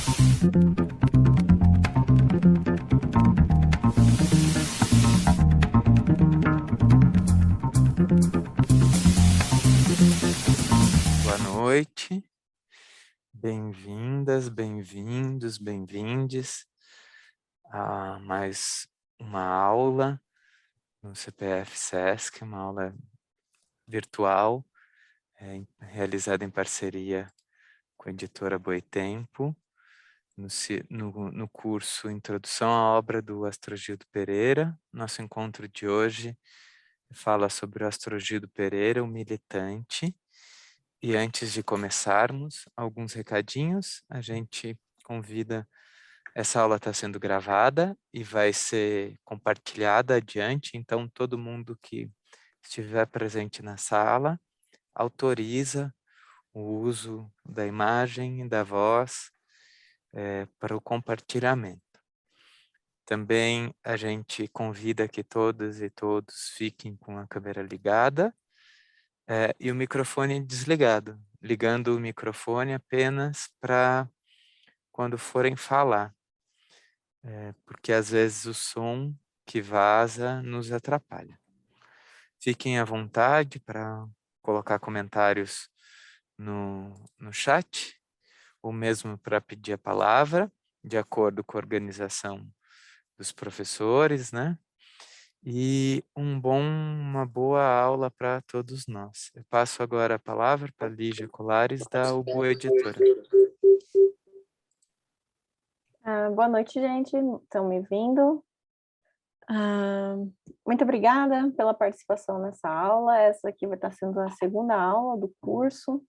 Boa noite, bem-vindas, bem-vindos, bem-vindes a mais uma aula no CPF Sesc, uma aula virtual realizada em parceria com a editora Boitempo, no curso Introdução à Obra do Astrogildo Pereira. Nosso encontro de hoje fala sobre o Astrogildo Pereira, o militante. E antes de começarmos, alguns recadinhos. A gente convida, essa aula está sendo gravada e vai ser compartilhada adiante, então todo mundo que estiver presente na sala autoriza o uso da imagem e da voz para o compartilhamento. Também a gente convida que todas e todos fiquem com a câmera ligada e o microfone desligado, ligando o microfone apenas para quando forem falar, porque às vezes o som que vaza nos atrapalha. Fiquem à vontade para colocar comentários no chat, ou mesmo para pedir a palavra, de acordo com a organização dos professores, né? E uma boa aula para todos nós. Eu passo agora a palavra para Lígia Colares, da Ubu Editora. Boa noite, gente. Estão me ouvindo? Muito obrigada pela participação nessa aula. Essa aqui vai estar sendo a segunda aula do curso.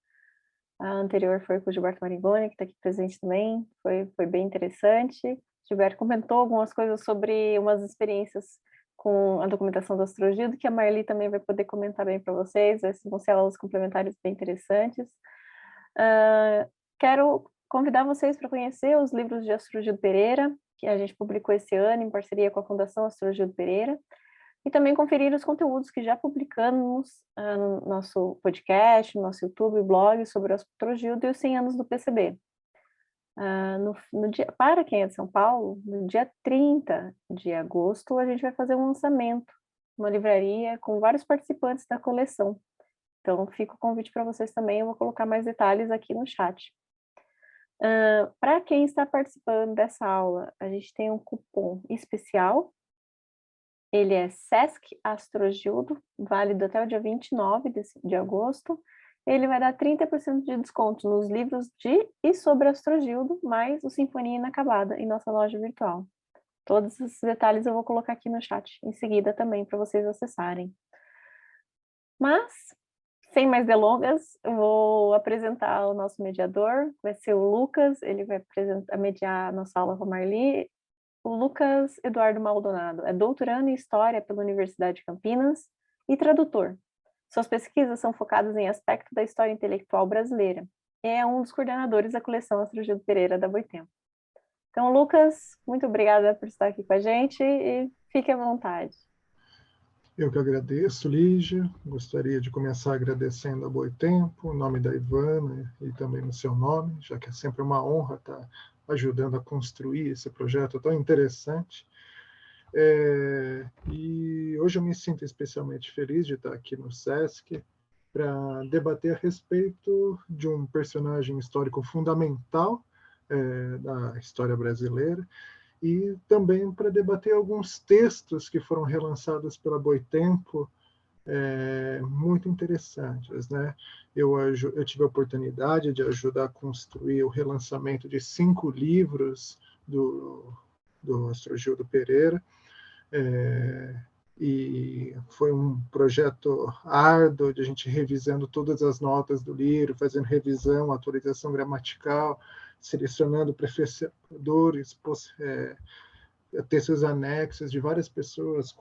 A anterior foi com o Gilberto Marigoni, que está aqui presente também. Foi bem interessante. Gilberto comentou algumas coisas sobre umas experiências com a documentação do Astrogildo, que a Marli também vai poder comentar bem para vocês. Vão ser aulas complementares bem interessantes. Quero convidar vocês para conhecer os livros de Astrogildo Pereira, que a gente publicou esse ano em parceria com a Fundação Astrogildo Pereira, e também conferir os conteúdos que já publicamos no nosso podcast, no nosso YouTube, blog sobre o Astrogildo e os 100 anos do PCB. Para quem é de São Paulo, no dia 30 de agosto, a gente vai fazer um lançamento, uma livraria com vários participantes da coleção. Então, fica o convite para vocês também, eu vou colocar mais detalhes aqui no chat. Para quem está participando dessa aula, a gente tem um cupom especial, ele é Sesc Astrogildo, válido até o dia 29 de agosto. Ele vai dar 30% de desconto nos livros de e sobre Astrogildo, mais o Sinfonia Inacabada em nossa loja virtual. Todos esses detalhes eu vou colocar aqui no chat em seguida também, para vocês acessarem. Mas, sem mais delongas, eu vou apresentar o nosso mediador, vai ser o Lucas, ele vai mediar a nossa aula com a Marli. O Lucas Eduardo Maldonado é doutorando em História pela Universidade de Campinas e tradutor. Suas pesquisas são focadas em aspectos da história intelectual brasileira e é um dos coordenadores da coleção Astrogildo Pereira da Boitempo. Então, Lucas, muito obrigada por estar aqui com a gente e fique à vontade. Eu que agradeço, Lígia. Gostaria de começar agradecendo a Boitempo, em nome da Ivana e também no seu nome, já que é sempre uma honra estar ajudando a construir esse projeto tão interessante. E hoje eu me sinto especialmente feliz de estar aqui no SESC para debater a respeito de um personagem histórico fundamental da história brasileira, e também para debater alguns textos que foram relançados pela Boitempo, muito interessantes, né? Eu tive a oportunidade de ajudar a construir o relançamento de 5 livros do Astrogildo Pereira, e foi um projeto árduo de a gente revisando todas as notas do livro, fazendo revisão, atualização gramatical, selecionando prefacedores, textos anexos de várias pessoas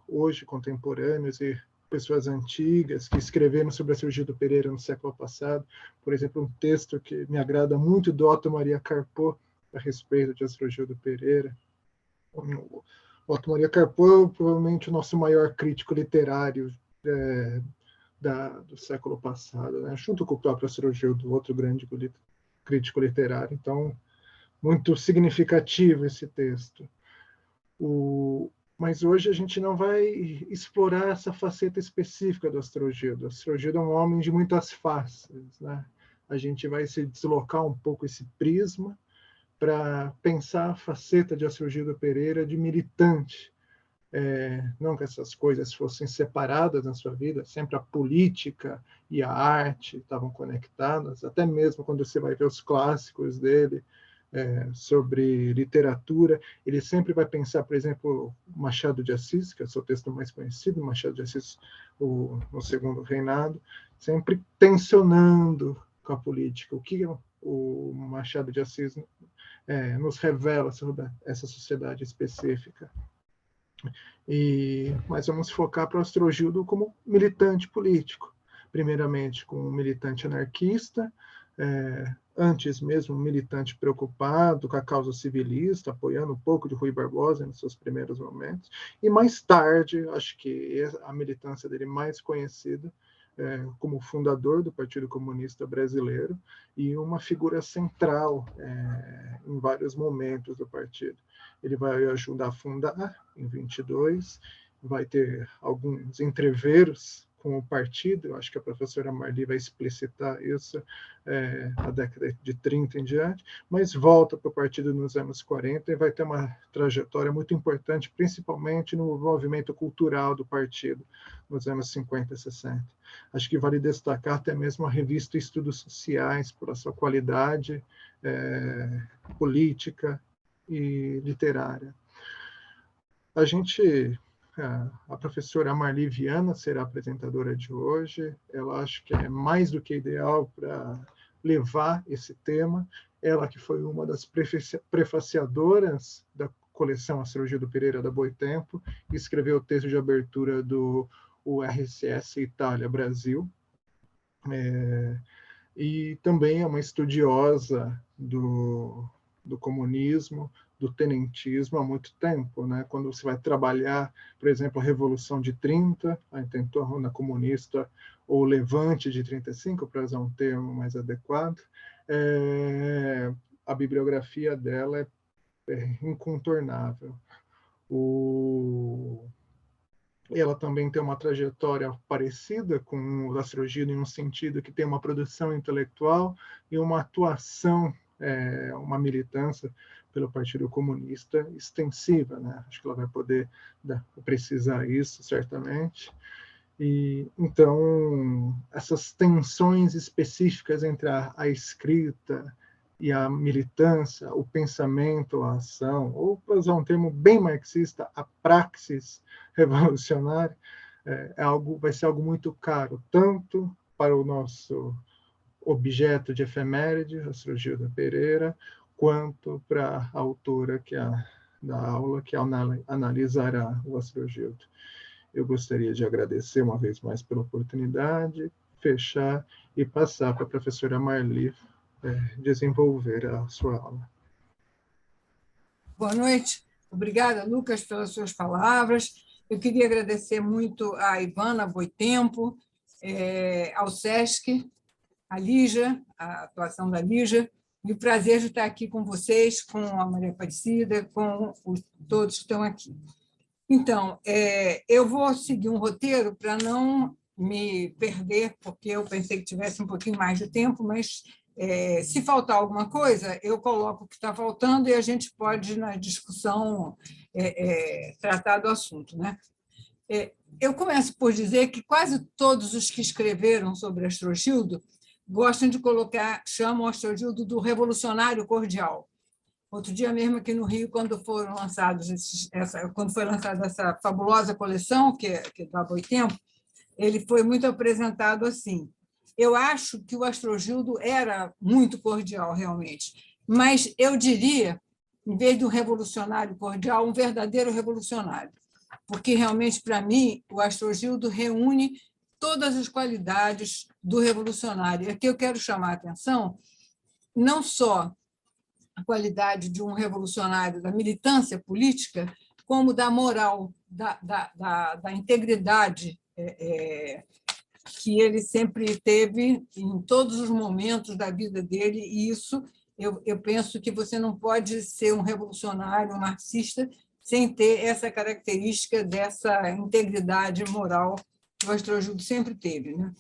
hoje contemporâneas e pessoas antigas que escreveram sobre Astrogildo Pereira no século passado. Por exemplo, um texto que me agrada muito do Otto Maria Carpo a respeito de Astrogildo Pereira. O Otto Maria Carpo é provavelmente o nosso maior crítico literário do século passado, né? Junto com o próprio Astrogildo, outro grande crítico literário. Então, muito significativo esse texto. Mas hoje a gente não vai explorar essa faceta específica do Astrogildo. O Astrogildo é um homem de muitas faces, né? A gente vai se deslocar um pouco esse prisma para pensar a faceta de Astrogildo Pereira de militante. Não que essas coisas fossem separadas na sua vida, sempre a política e a arte estavam conectadas, até mesmo quando você vai ver os clássicos dele, sobre literatura, ele sempre vai pensar, por exemplo, Machado de Assis, que é o seu texto mais conhecido, Machado de Assis, no Segundo Reinado, sempre tensionando com a política. O que o Machado de Assis nos revela sobre essa sociedade específica? Mas vamos focar para o Astrogildo como militante político, primeiramente como um militante anarquista, antes mesmo um militante preocupado com a causa civilista, apoiando um pouco de Rui Barbosa nos seus primeiros momentos, e mais tarde, acho que a militância dele mais conhecida, como fundador do Partido Comunista Brasileiro e uma figura central em vários momentos do partido. Ele vai ajudar a fundar em 22, vai ter alguns entreveros com o partido, eu acho que a professora Marli vai explicitar isso na década de 30 em diante, mas volta para o partido nos anos 40 e vai ter uma trajetória muito importante, principalmente no movimento cultural do partido, nos anos 50 e 60. Acho que vale destacar até mesmo a revista Estudos Sociais, por sua qualidade política e literária. A professora Marli Viana será a apresentadora de hoje. Ela acho que é mais do que ideal para levar esse tema. Ela que foi uma das prefaciadoras da coleção Astrogildo Pereira da Boitempo, e escreveu o texto de abertura do URCS Itália Brasil. E também é uma estudiosa do comunismo, do tenentismo há muito tempo, né? Quando você vai trabalhar, por exemplo, a Revolução de 30, a intentona comunista, ou o Levante de 35, para usar um termo mais adequado, a bibliografia dela é incontornável. Ela também tem uma trajetória parecida com o Astrogildo, em um sentido que tem uma produção intelectual e uma atuação, uma militância pelo Partido Comunista extensiva, né? Acho que ela vai poder precisar isso, certamente. Então, essas tensões específicas entre a escrita e a militância, o pensamento, a ação, ou, para usar um termo bem marxista, a praxis revolucionária, vai ser algo muito caro, tanto para o nosso objeto de efeméride, Astrogildo Pereira, quanto para a autora da aula, que analisará o Astrogildo. Eu gostaria de agradecer uma vez mais pela oportunidade, fechar e passar para a professora Marli desenvolver a sua aula. Boa noite. Obrigada, Lucas, pelas suas palavras. Eu queria agradecer muito a Ivana Boitempo, ao SESC, a Lígia, a atuação da Lígia, e o prazer de estar aqui com vocês, com a Maria Aparecida, com todos que estão aqui. Então, eu vou seguir um roteiro para não me perder, porque eu pensei que tivesse um pouquinho mais de tempo, mas se faltar alguma coisa, eu coloco o que está faltando e a gente pode, na discussão, tratar do assunto, né? Eu começo por dizer que quase todos os que escreveram sobre Astrogildo gostam de chamam Astrogildo do revolucionário cordial. Outro dia mesmo aqui no Rio, quando foi lançada essa fabulosa coleção, que é da Boitempo, ele foi muito apresentado assim. Eu acho que o Astrogildo era muito cordial, realmente, mas eu diria, em vez de um revolucionário cordial, um verdadeiro revolucionário, porque realmente, para mim, o Astrogildo reúne todas as qualidades do revolucionário. Aqui eu quero chamar a atenção não só a qualidade de um revolucionário da militância política, como da moral, da integridade que ele sempre teve em todos os momentos da vida dele, e isso eu penso que você não pode ser um revolucionário, um marxista, sem ter essa característica dessa integridade moral que o Astrogildo sempre teve, né?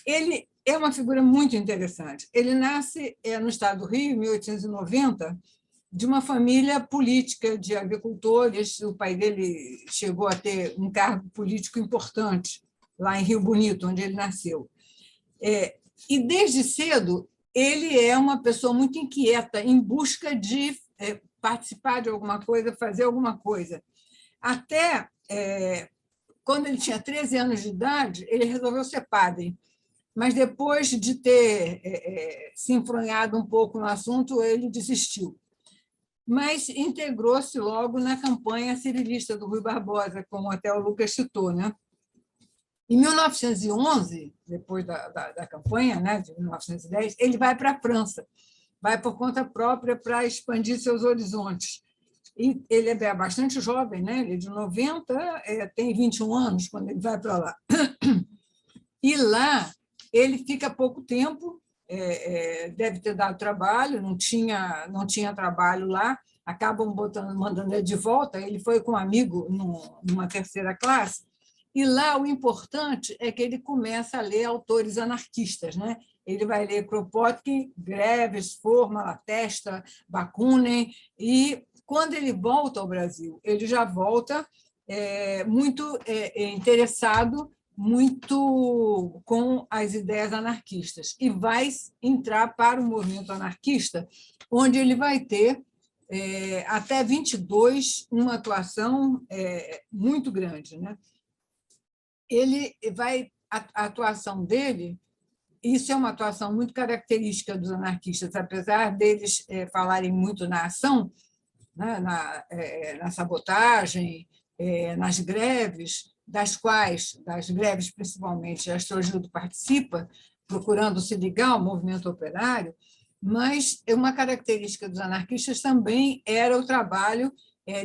Ele é uma figura muito interessante. Ele nasce no estado do Rio, em 1890, de uma família política de agricultores. O pai dele chegou a ter um cargo político importante lá em Rio Bonito, onde ele nasceu. E, desde cedo, ele é uma pessoa muito inquieta, em busca de participar de alguma coisa, fazer alguma coisa. Até quando ele tinha 13 anos de idade, ele resolveu ser padre. Mas, depois de ter se enfronhado um pouco no assunto, ele desistiu. Mas integrou-se logo na campanha civilista do Rui Barbosa, como até o Lucas citou, né? Em 1911, depois da campanha, né, de 1910, ele vai para a França, vai por conta própria para expandir seus horizontes. E ele é bastante jovem, né? Ele é de 90, tem 21 anos quando ele vai para lá. E lá ele fica pouco tempo, deve ter dado trabalho, não tinha trabalho lá, acabam mandando ele de volta. Ele foi com um amigo numa terceira classe, e lá o importante é que ele começa a ler autores anarquistas, né? Ele vai ler Kropotkin, Greves, Forma, Latesta, Bakunin, e quando ele volta ao Brasil, ele já volta muito interessado, muito com as ideias anarquistas, e vai entrar para o movimento anarquista, onde ele vai ter, até 22, uma atuação muito grande, né? A atuação dele, isso é uma atuação muito característica dos anarquistas, apesar deles falarem muito na ação, né, na sabotagem, nas greves, das greves principalmente, Astrogildo participa, procurando se ligar ao movimento operário, mas uma característica dos anarquistas também era o trabalho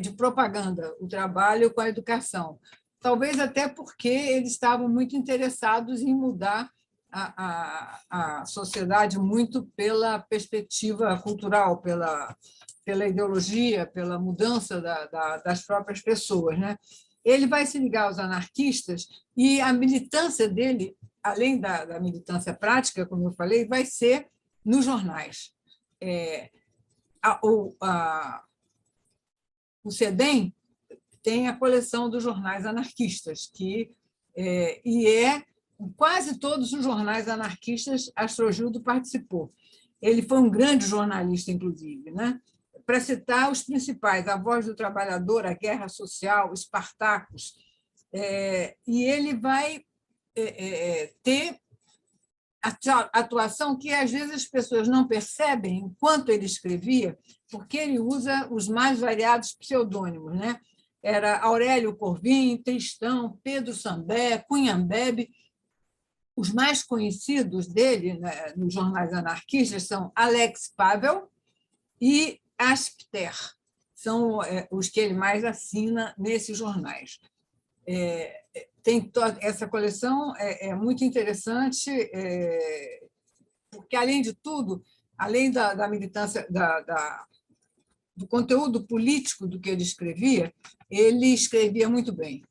de propaganda, o trabalho com a educação. Talvez até porque eles estavam muito interessados em mudar a sociedade muito pela perspectiva cultural, pela ideologia, pela mudança das próprias pessoas, né? Ele vai se ligar aos anarquistas, e a militância dele, além da militância prática, como eu falei, vai ser nos jornais. O CEDEM tem a coleção dos jornais anarquistas, e quase todos os jornais anarquistas Astrogildo participou. Ele foi um grande jornalista, inclusive, né? Para citar os principais: A Voz do Trabalhador, A Guerra Social, Espartacus, e ele vai ter atuação que, às vezes, as pessoas não percebem enquanto ele escrevia, porque ele usa os mais variados pseudônimos, né? Era Aurélio Corvim, Tristão, Pedro Sambé, Cunhambebe. Os mais conhecidos dele, né, nos jornais anarquistas, são Alex Pavel e Aspter. São os que ele mais assina nesses jornais. Essa coleção é muito interessante, porque, além de tudo, além da militância, do conteúdo político do que ele escrevia muito bem.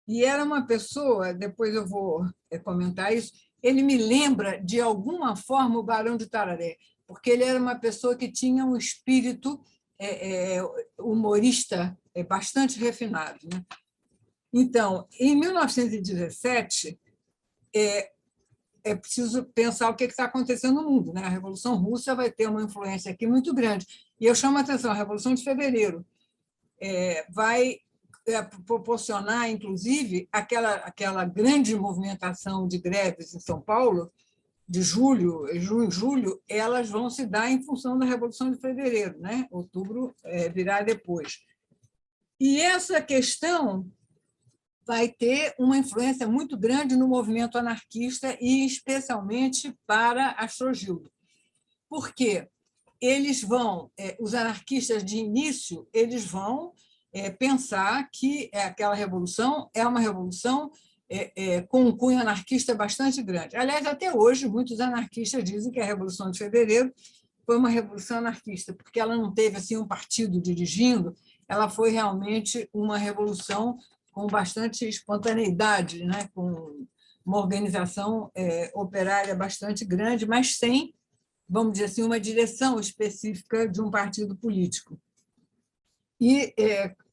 E era uma pessoa, depois eu vou comentar isso, ele me lembra, de alguma forma, o Barão de Tararé, porque ele era uma pessoa que tinha um espírito humorista bastante refinado, né? Então, em 1917, é preciso pensar o que está acontecendo no mundo, né? A Revolução Russa vai ter uma influência aqui muito grande. E eu chamo a atenção: a Revolução de Fevereiro vai proporcionar, inclusive, aquela grande movimentação de greves em São Paulo, de junho e julho, elas vão se dar em função da Revolução de Fevereiro, né? Outubro virá depois. E essa questão vai ter uma influência muito grande no movimento anarquista, e especialmente para Astrogildo. Por quê? Os anarquistas de início, eles vão pensar que aquela revolução é uma revolução com um cunho anarquista bastante grande. Aliás, até hoje, muitos anarquistas dizem que a Revolução de Fevereiro foi uma revolução anarquista, porque ela não teve assim um partido dirigindo, ela foi realmente uma revolução com bastante espontaneidade, né? Com uma organização operária bastante grande, mas sem, vamos dizer assim, uma direção específica de um partido político. E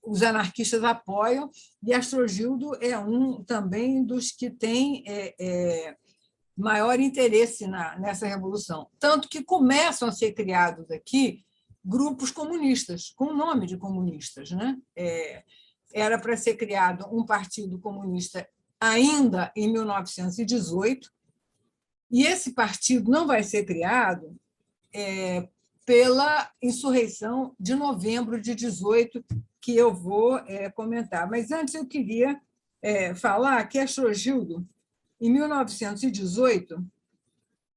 os anarquistas apoiam, e Astrogildo é um também dos que tem maior interesse nessa revolução. Tanto que começam a ser criados aqui grupos comunistas, com o nome de comunistas. Né? Era para ser criado um partido comunista ainda em 1918, e esse partido não vai ser criado pela insurreição de novembro de 18, que eu vou comentar. Mas antes eu queria falar que Astrogildo, em 1918,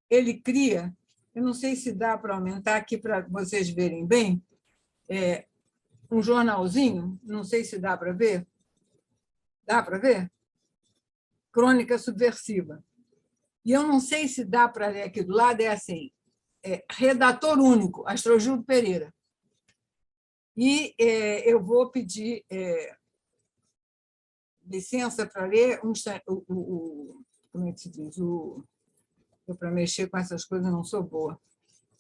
ele cria, eu não sei se dá para aumentar aqui para vocês verem bem, um jornalzinho, não sei se dá para ver. Dá para ver? Crônica Subversiva. E eu não sei se dá para ler aqui do lado, é assim, redator único, Astrogildo Pereira. E eu vou pedir licença para ler como é que se diz? Para mexer com essas coisas não sou boa.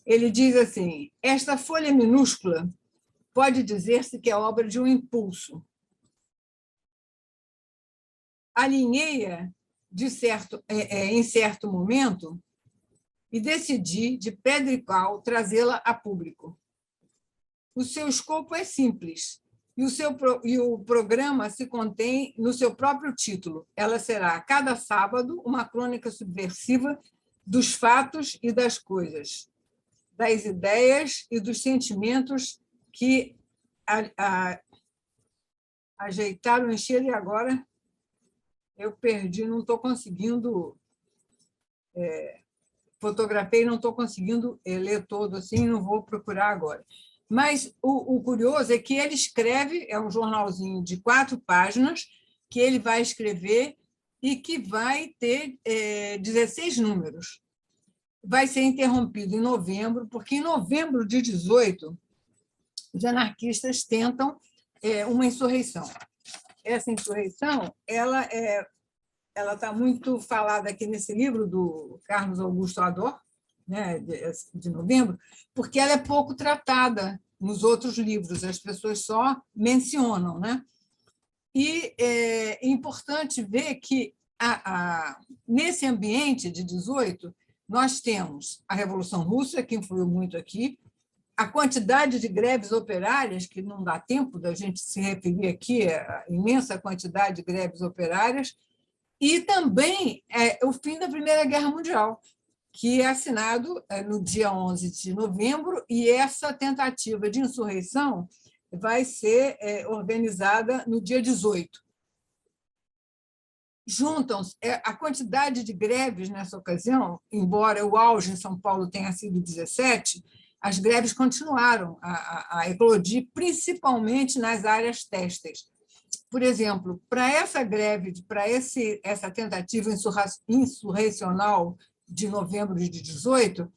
Ele diz assim: esta folha minúscula pode dizer-se que é obra de um impulso. Alinhei-a em certo momento e decidi, de pedra e cal, trazê-la a público. O seu escopo é simples e o programa se contém no seu próprio título. Ela será, a cada sábado, uma crônica subversiva dos fatos e das coisas, das ideias e dos sentimentos que ajeitaram, encheram, e agora eu perdi, não estou conseguindo... fotografei, não estou conseguindo ler todo assim, não vou procurar agora. Mas o curioso é que ele escreve, é um jornalzinho de 4 páginas, que ele vai escrever e que vai ter 16 números. Vai ser interrompido em novembro, porque em novembro de 18, os anarquistas tentam uma insurreição. Essa insurreição ela está muito falada aqui nesse livro do Carlos Augusto Ador, né, de novembro, porque ela é pouco tratada nos outros livros, as pessoas só mencionam. Né? E é importante ver que, nesse ambiente de 18, nós temos a Revolução Russa, que influiu muito aqui, a quantidade de greves operárias, que não dá tempo da gente se referir aqui, a imensa quantidade de greves operárias, e também o fim da Primeira Guerra Mundial, que é assinado no dia 11 de novembro, e essa tentativa de insurreição vai ser organizada no dia 18. Juntam-se a quantidade de greves nessa ocasião, embora o auge em São Paulo tenha sido 17, as greves continuaram a eclodir, principalmente nas áreas têxteis. Por exemplo, para essa greve, para essa tentativa insurrecional de novembro de 18,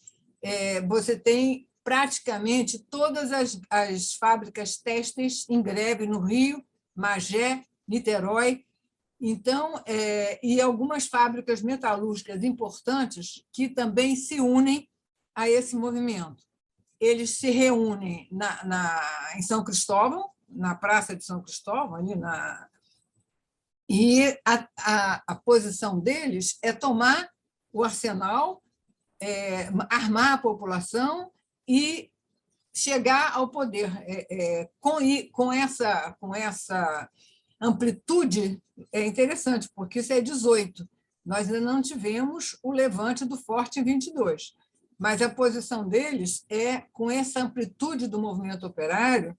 você tem praticamente todas as fábricas têxteis em greve no Rio, Magé, Niterói. Então, e algumas fábricas metalúrgicas importantes que também se unem a esse movimento. Eles se reúnem em São Cristóvão, na Praça de São Cristóvão, e a posição deles é tomar o arsenal, armar a população e chegar ao poder. Com essa amplitude, é interessante, porque isso é 18. Nós ainda não tivemos o levante do Forte em 22, mas a posição deles é com essa amplitude do movimento operário,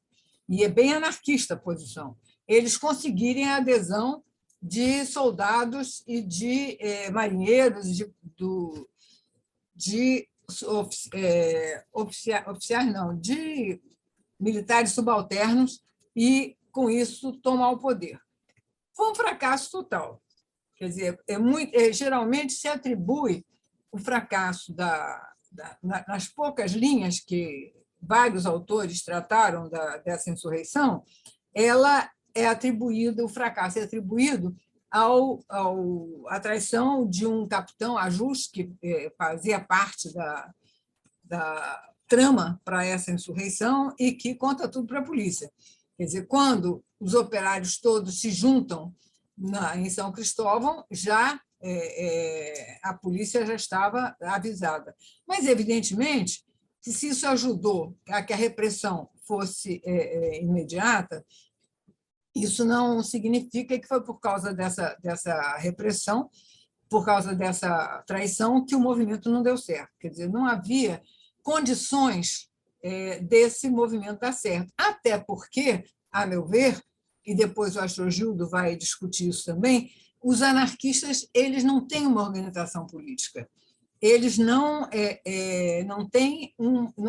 e é bem anarquista a posição, eles conseguirem a adesão de soldados e de marinheiros, de oficiais, não, de militares subalternos, e, com isso, tomar o poder. Foi um fracasso total. Quer dizer, geralmente se atribui o fracasso nas poucas linhas que vários autores trataram dessa insurreição, ela é atribuída, o fracasso é atribuído à traição de um capitão, Ajus, que fazia parte da trama para essa insurreição e que conta tudo para a polícia. Quer dizer, quando os operários todos se juntam em São Cristóvão, já a polícia já estava avisada. Mas, evidentemente, que se isso ajudou a que a repressão fosse imediata, isso não significa que foi por causa dessa repressão, por causa dessa traição, que o movimento não deu certo. Quer dizer, não havia condições desse movimento dar certo. Até porque, a meu ver, e depois o Astrogildo vai discutir isso também, os anarquistas eles não têm uma organização política. Eles não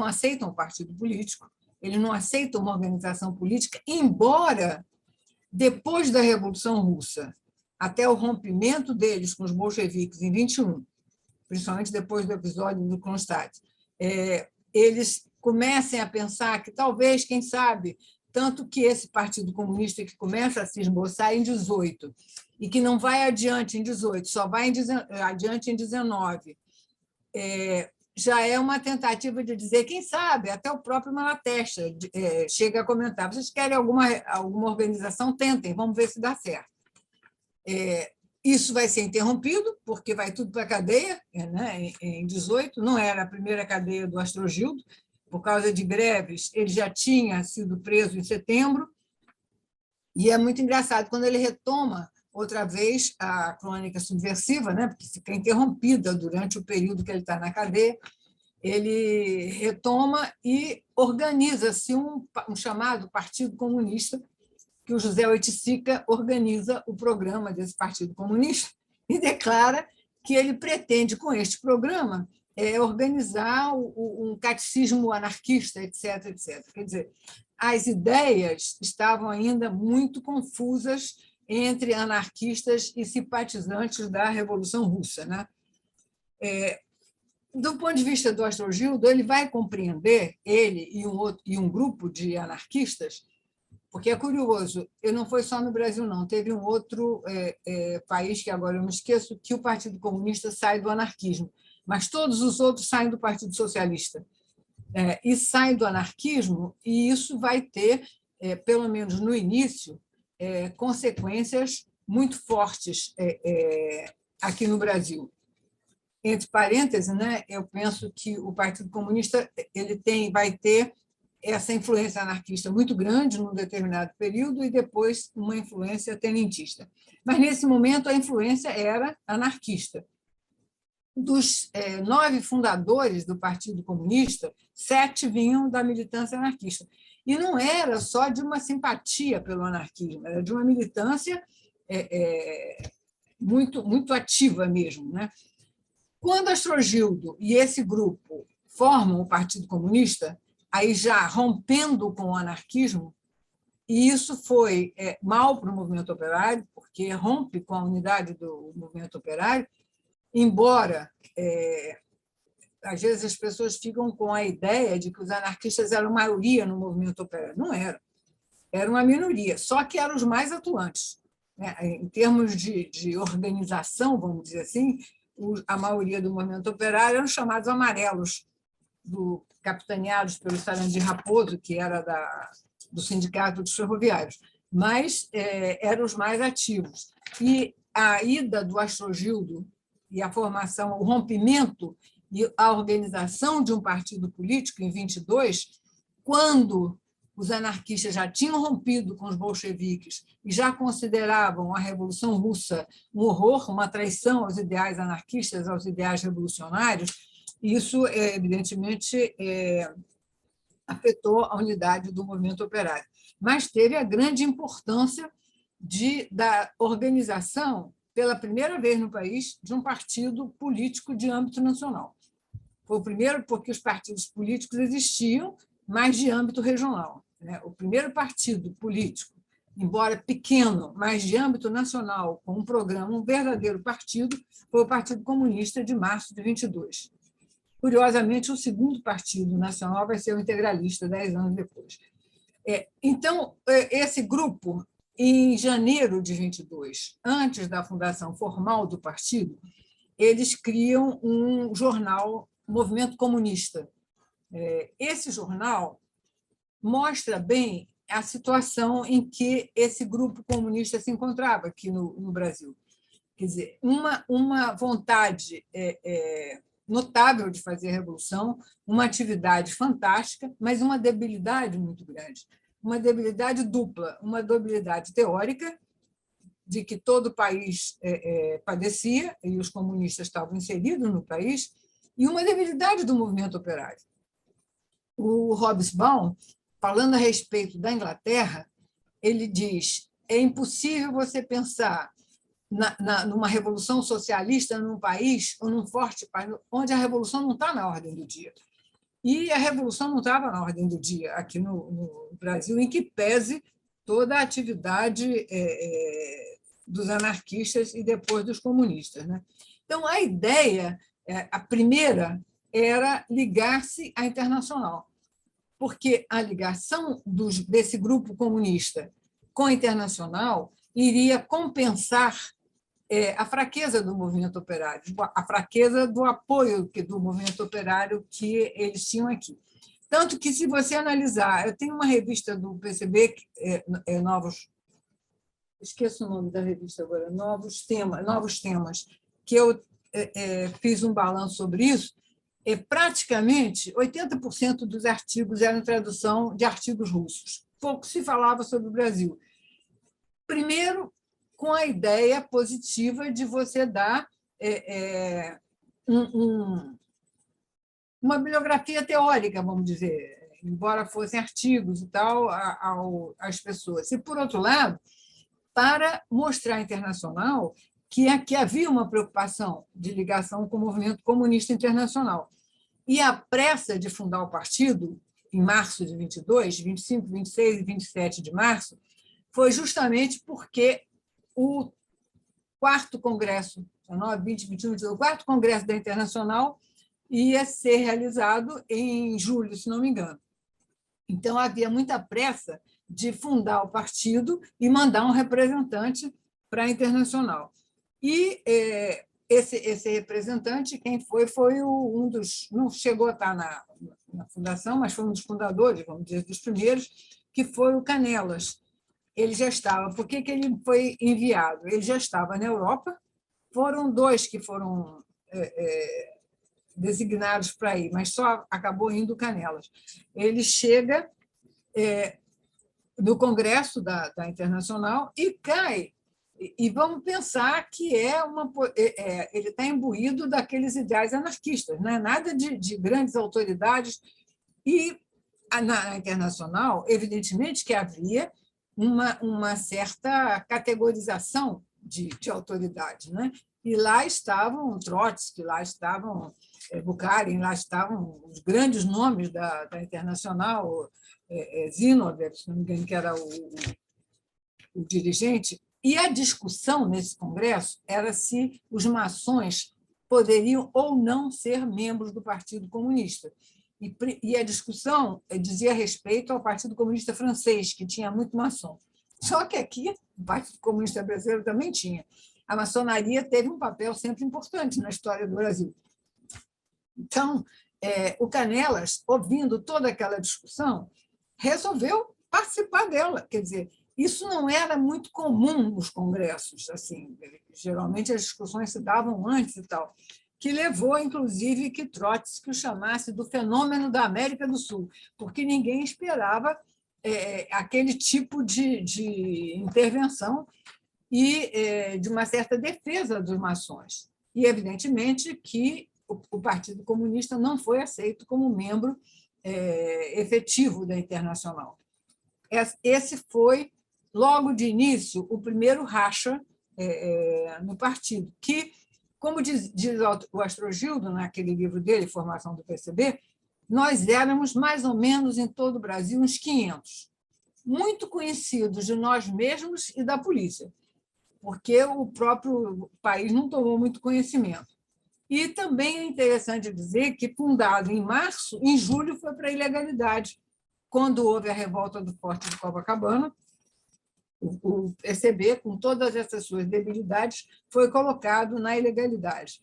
aceitam um partido político, eles não aceitam uma organização política, embora, depois da Revolução Russa, até o rompimento deles com os bolcheviques em 21, principalmente depois do episódio do Kronstadt, eles comecem a pensar que talvez, quem sabe, tanto que esse Partido Comunista que começa a se esboçar em 18 e que não vai adiante em 18, só vai adiante em 19, já é uma tentativa de dizer, quem sabe, até o próprio Malatesta chega a comentar, vocês querem alguma organização? Tentem, vamos ver se dá certo. Isso vai ser interrompido, porque vai tudo para a cadeia, né? Em 18, não era a primeira cadeia do Astrogildo, por causa de greves, ele já tinha sido preso em setembro, e é muito engraçado, quando ele retoma outra vez a crônica subversiva, né? Porque fica interrompida durante o período que ele está na cadeia, ele retoma e organiza-se um chamado Partido Comunista, que o José Oiticica organiza o programa desse Partido Comunista e declara que ele pretende, com este programa, organizar um catecismo anarquista, etc., etc. Quer dizer, as ideias estavam ainda muito confusas entre anarquistas e simpatizantes da Revolução Russa, né? Do ponto de vista do Astrogildo, ele vai compreender, ele e um grupo de anarquistas, porque é curioso, não foi só no Brasil, não, teve um outro país, que agora eu me esqueço, que o Partido Comunista sai do anarquismo, mas todos os outros saem do Partido Socialista. E saem do anarquismo, e isso vai ter, pelo menos no início, consequências muito fortes aqui no Brasil. Entre parênteses, né, eu penso que o Partido Comunista vai ter essa influência anarquista muito grande num determinado período e depois uma influência tenentista. Mas, nesse momento, a influência era anarquista. Dos 9 fundadores do Partido Comunista, 7 vinham da militância anarquista. E não era só de uma simpatia pelo anarquismo, era de uma militância muito, muito ativa mesmo, né? Quando Astrogildo e esse grupo formam o Partido Comunista, aí já rompendo com o anarquismo, e isso foi mal para o movimento operário, porque rompe com a unidade do movimento operário, embora às vezes as pessoas ficam com a ideia de que os anarquistas eram maioria no movimento operário. Não era. Era uma minoria, só que eram os mais atuantes, né? Em termos de organização, vamos dizer assim, a maioria do movimento operário eram chamados amarelos, capitaneados pelo Sarandi Raposo, que era do Sindicato dos Ferroviários, mas eram os mais ativos. E a ida do Astrogildo e a formação, o rompimento e a organização de um partido político em 22, quando os anarquistas já tinham rompido com os bolcheviques e já consideravam a Revolução Russa um horror, uma traição aos ideais anarquistas, aos ideais revolucionários, isso, evidentemente, afetou a unidade do movimento operário. Mas teve a grande importância da organização, pela primeira vez no país, de um partido político de âmbito nacional. Foi o primeiro porque os partidos políticos existiam, mas de âmbito regional. O primeiro partido político, embora pequeno, mas de âmbito nacional, com um programa, um verdadeiro partido, foi o Partido Comunista de março de 22. Curiosamente, o segundo partido nacional vai ser o integralista, 10 anos depois. Então, esse grupo, em janeiro de 22, antes da fundação formal do partido, eles criam um jornal, Movimento Comunista. Esse jornal mostra bem a situação em que esse grupo comunista se encontrava aqui no Brasil. Quer dizer, uma vontade notável de fazer revolução, uma atividade fantástica, mas uma debilidade muito grande. Uma debilidade dupla, uma debilidade teórica, de que todo o país padecia, e os comunistas estavam inseridos no país, e uma debilidade do movimento operário. O Hobsbawm, falando a respeito da Inglaterra, ele diz: é impossível você pensar numa revolução socialista num país, ou num forte país, onde a revolução não está na ordem do dia. E a revolução não estava na ordem do dia aqui no Brasil, em que pese toda a atividade dos anarquistas e depois dos comunistas, né? Então, a ideia, a primeira, era ligar-se à Internacional, porque a ligação desse grupo comunista com a Internacional iria compensar a fraqueza do movimento operário, a fraqueza do apoio do movimento operário que eles tinham aqui. Tanto que, se você analisar, eu tenho uma revista do PCB, Novos... Esqueço o nome da revista agora, Novos Temas, que eu fiz um balanço sobre isso. Praticamente 80% dos artigos eram tradução de artigos russos. Pouco se falava sobre o Brasil. Primeiro, com a ideia positiva de você dar uma bibliografia teórica, vamos dizer, embora fossem artigos e tal, às pessoas. E, por outro lado, para mostrar à Internacional que aqui havia uma preocupação de ligação com o movimento comunista internacional. E a pressa de fundar o partido, em março de 22, 25, 26 e 27 de março, foi justamente porque o quarto congresso, 19, 20, 21, 22, o quarto congresso da Internacional ia ser realizado em julho, se não me engano. Então, havia muita pressa de fundar o partido e mandar um representante para a Internacional. E esse representante, quem foi um dos... Não chegou a estar na fundação, mas foi um dos fundadores, vamos dizer, dos primeiros, que foi o Canelas. Ele já estava... Por que ele foi enviado? Ele já estava na Europa, foram 2 que foram designados para ir, mas só acabou indo o Canelas. Ele chega no Congresso da Internacional e cai. E vamos pensar que ele está imbuído daqueles ideais anarquistas, não é nada de grandes autoridades. E na Internacional, evidentemente que havia uma certa categorização de autoridade, né? E lá estavam Trotsky, lá estavam Bukharin, lá estavam os grandes nomes da Internacional, Zinoviev, se não me engano, que era o dirigente. E a discussão nesse congresso era se os maçons poderiam ou não ser membros do Partido Comunista. E a discussão dizia respeito ao Partido Comunista francês, que tinha muito maçom. Só que aqui, o Partido Comunista brasileiro também tinha. A maçonaria teve um papel sempre importante na história do Brasil. Então, o Canelas, ouvindo toda aquela discussão, resolveu participar dela. Quer dizer, isso não era muito comum nos congressos. Assim, geralmente, as discussões se davam antes e tal, que levou, inclusive, que Trotsky o chamasse do fenômeno da América do Sul, porque ninguém esperava aquele tipo de intervenção e de uma certa defesa dos maçons. E, evidentemente, que o Partido Comunista não foi aceito como membro efetivo da Internacional. Esse foi, logo de início, o primeiro racha no partido, que, como diz o Astrogildo, naquele livro dele, Formação do PCB, nós éramos, mais ou menos, em todo o Brasil, uns 500, muito conhecidos de nós mesmos e da polícia, porque o próprio país não tomou muito conhecimento. E também é interessante dizer que, fundado em março, em julho foi para a ilegalidade, quando houve a revolta do Forte de Copacabana. O PCB, com todas essas suas debilidades, foi colocado na ilegalidade.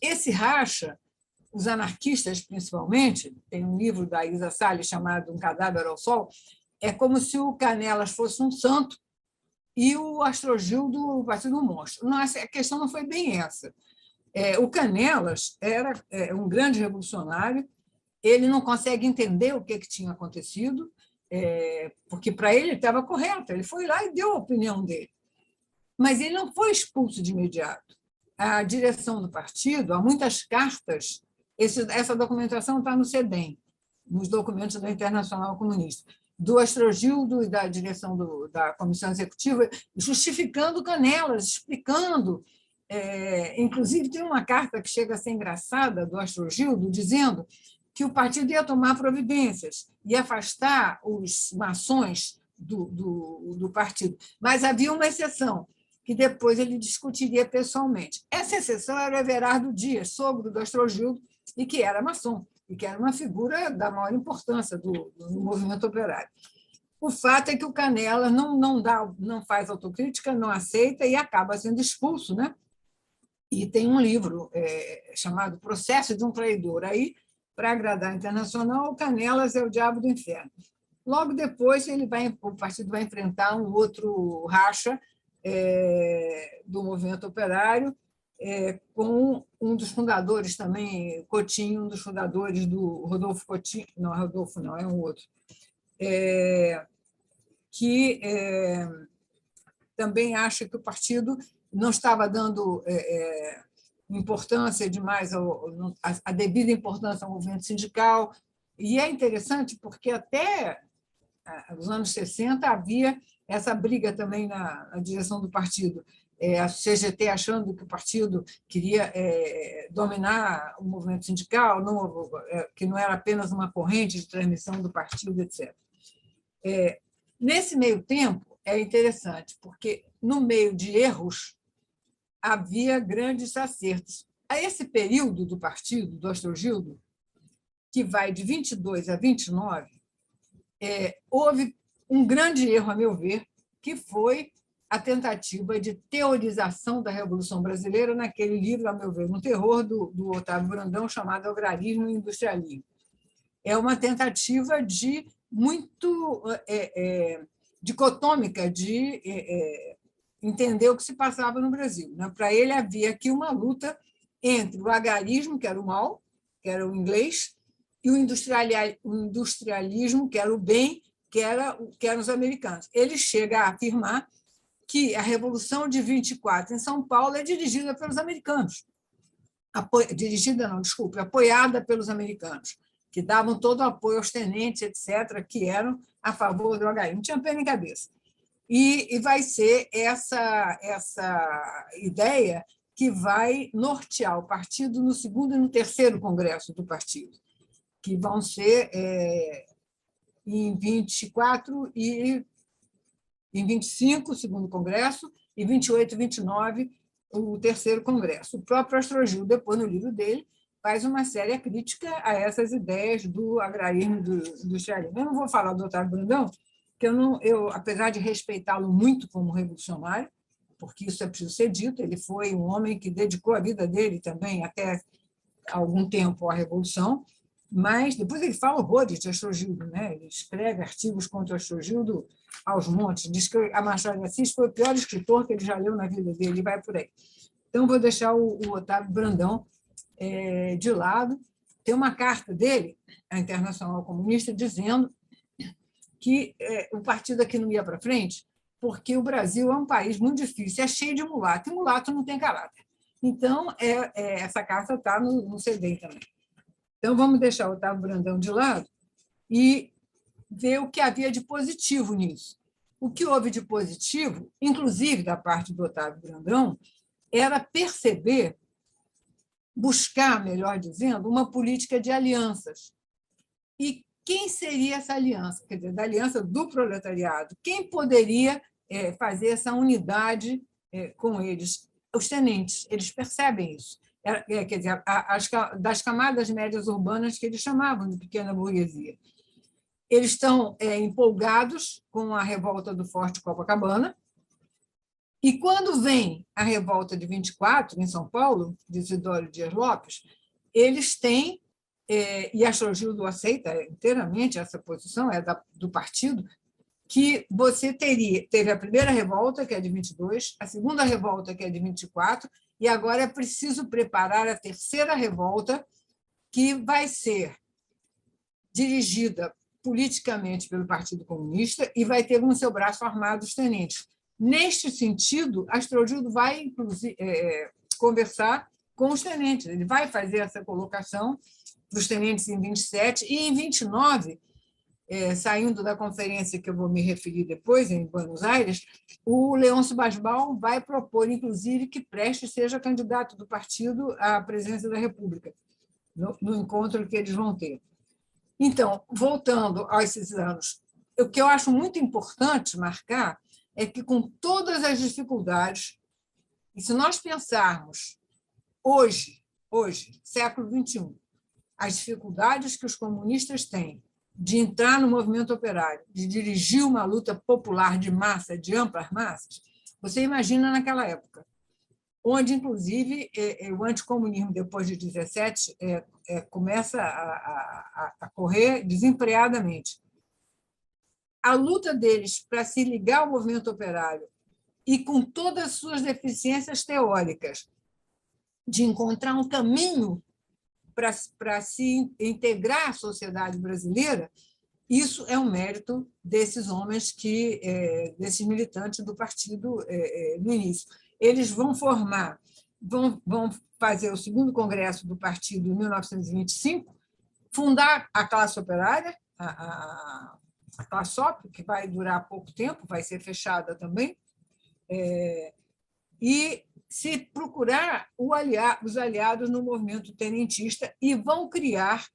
Esse racha, os anarquistas, principalmente, tem um livro da Isa Salles chamado Um Cadáver ao Sol, é como se o Canelas fosse um santo e o Astrogildo o Partido Monstro. Não, a questão não foi bem essa. O Canelas era um grande revolucionário, ele não consegue entender o que tinha acontecido, porque para ele estava correto, ele foi lá e deu a opinião dele. Mas ele não foi expulso de imediato. A direção do partido, há muitas cartas, essa documentação está no CEDEM, nos documentos da Internacional Comunista, do Astrogildo e da direção da Comissão Executiva, justificando Canelas, explicando. Inclusive, tem uma carta que chega a ser engraçada, do Astrogildo, dizendo que o partido ia tomar providências e afastar os maçons do partido. Mas havia uma exceção, que depois ele discutiria pessoalmente. Essa exceção era o Everardo Dias, sogro do Astrogildo, e que era maçom, e que era uma figura da maior importância do movimento operário. O fato é que o Canelas não faz autocrítica, não aceita e acaba sendo expulso, né? E tem um livro chamado Processo de um Traidor. Aí, para agradar a Internacional, o Canelas é o diabo do inferno. Logo depois, o partido vai enfrentar um outro racha do movimento operário, com um dos fundadores também, Coutinho, um dos fundadores do Rodolfo Coutinho, não é Rodolfo, não, é um outro, que também acha que o partido não estava dando importância demais, a devida importância ao movimento sindical. E é interessante porque até os anos 60 havia essa briga também na direção do partido. A CGT achando que o partido queria dominar o movimento sindical, que não era apenas uma corrente de transmissão do partido, etc. Nesse meio tempo, é interessante, porque no meio de erros havia grandes acertos. A esse período do partido, do Astrogildo, que vai de 22 a 29, houve um grande erro, a meu ver, que foi a tentativa de teorização da Revolução Brasileira naquele livro, a meu ver, um terror do Otávio Brandão, chamado Agrarismo e Industrialismo. É uma tentativa de muito dicotômica de entender o que se passava no Brasil. Para ele, havia aqui uma luta entre o agrarismo, que era o mal, que era o inglês, e o industrialismo, que era o bem, que eram os americanos. Ele chega a afirmar que a Revolução de 24 em São Paulo é dirigida pelos americanos. Apoiada pelos americanos, que davam todo o apoio aos tenentes, etc., que eram a favor do agrarismo. Não tinha pé nem cabeça. E vai ser essa ideia que vai nortear o partido no segundo e no terceiro congresso do partido, que vão ser em 24 e em 25, o segundo congresso, e 28 e 29, o terceiro congresso. O próprio Astrogildo, depois no livro dele, faz uma séria crítica a essas ideias do agrarismo e do industrialismo. Eu não vou falar do Otávio Brandão, que eu, apesar de respeitá-lo muito como revolucionário, porque isso é preciso ser dito, ele foi um homem que dedicou a vida dele também, até algum tempo, à Revolução, mas depois ele fala horrores de Astrogildo, né? Ele escreve artigos contra Astrogildo aos montes, diz que a Machado de Assis foi o pior escritor que ele já leu na vida dele, e vai por aí. Então, vou deixar o Otávio Brandão de lado. Tem uma carta dele, à Internacional Comunista, dizendo que o partido aqui não ia para frente porque o Brasil é um país muito difícil, é cheio de mulato, e mulato não tem caráter. Então, essa carta está no CEDEM também. Então, vamos deixar o Otávio Brandão de lado e ver o que havia de positivo nisso. O que houve de positivo, inclusive da parte do Otávio Brandão, era perceber, buscar, melhor dizendo, uma política de alianças. E quem seria essa aliança? Quer dizer, da aliança do proletariado. Quem poderia fazer essa unidade com eles? os tenentes, eles percebem isso. Quer dizer, das camadas médias urbanas que eles chamavam de pequena burguesia. Eles estão empolgados com a revolta do Forte Copacabana, e quando vem a revolta de 24, em São Paulo, de Isidoro Dias Lopes, eles têm, e Astrogildo aceita inteiramente essa posição, do partido, que você teve a primeira revolta, que é de 22, a segunda revolta, que é de 24, e agora é preciso preparar a terceira revolta, que vai ser dirigida politicamente pelo Partido Comunista e vai ter no seu braço armado os tenentes. Neste sentido, Astrogildo vai, inclusive, conversar com os tenentes. Ele vai fazer essa colocação dos tenentes em 27 e em 29, saindo da conferência que eu vou me referir depois, em Buenos Aires, o Leôncio Basbaum vai propor, inclusive, que Prestes seja candidato do partido à presidência da República, no encontro que eles vão ter. Então, voltando a esses anos, o que eu acho muito importante marcar é que, com todas as dificuldades, e se nós pensarmos hoje, século XXI, as dificuldades que os comunistas têm de entrar no movimento operário, de dirigir uma luta popular de massa, de amplas massas, você imagina naquela época, onde, inclusive, o anticomunismo, depois de 17, começa a correr desenfreadamente. A luta deles para se ligar ao movimento operário e, com todas as suas deficiências teóricas, de encontrar um caminho para se integrar à sociedade brasileira, isso é um mérito desses homens, desses militantes do partido no início. Eles vão fazer o segundo congresso do partido em 1925, fundar a classe operária, a ClaSOP, que vai durar pouco tempo, vai ser fechada também, e se procurar os aliados no movimento tenentista, e vão criar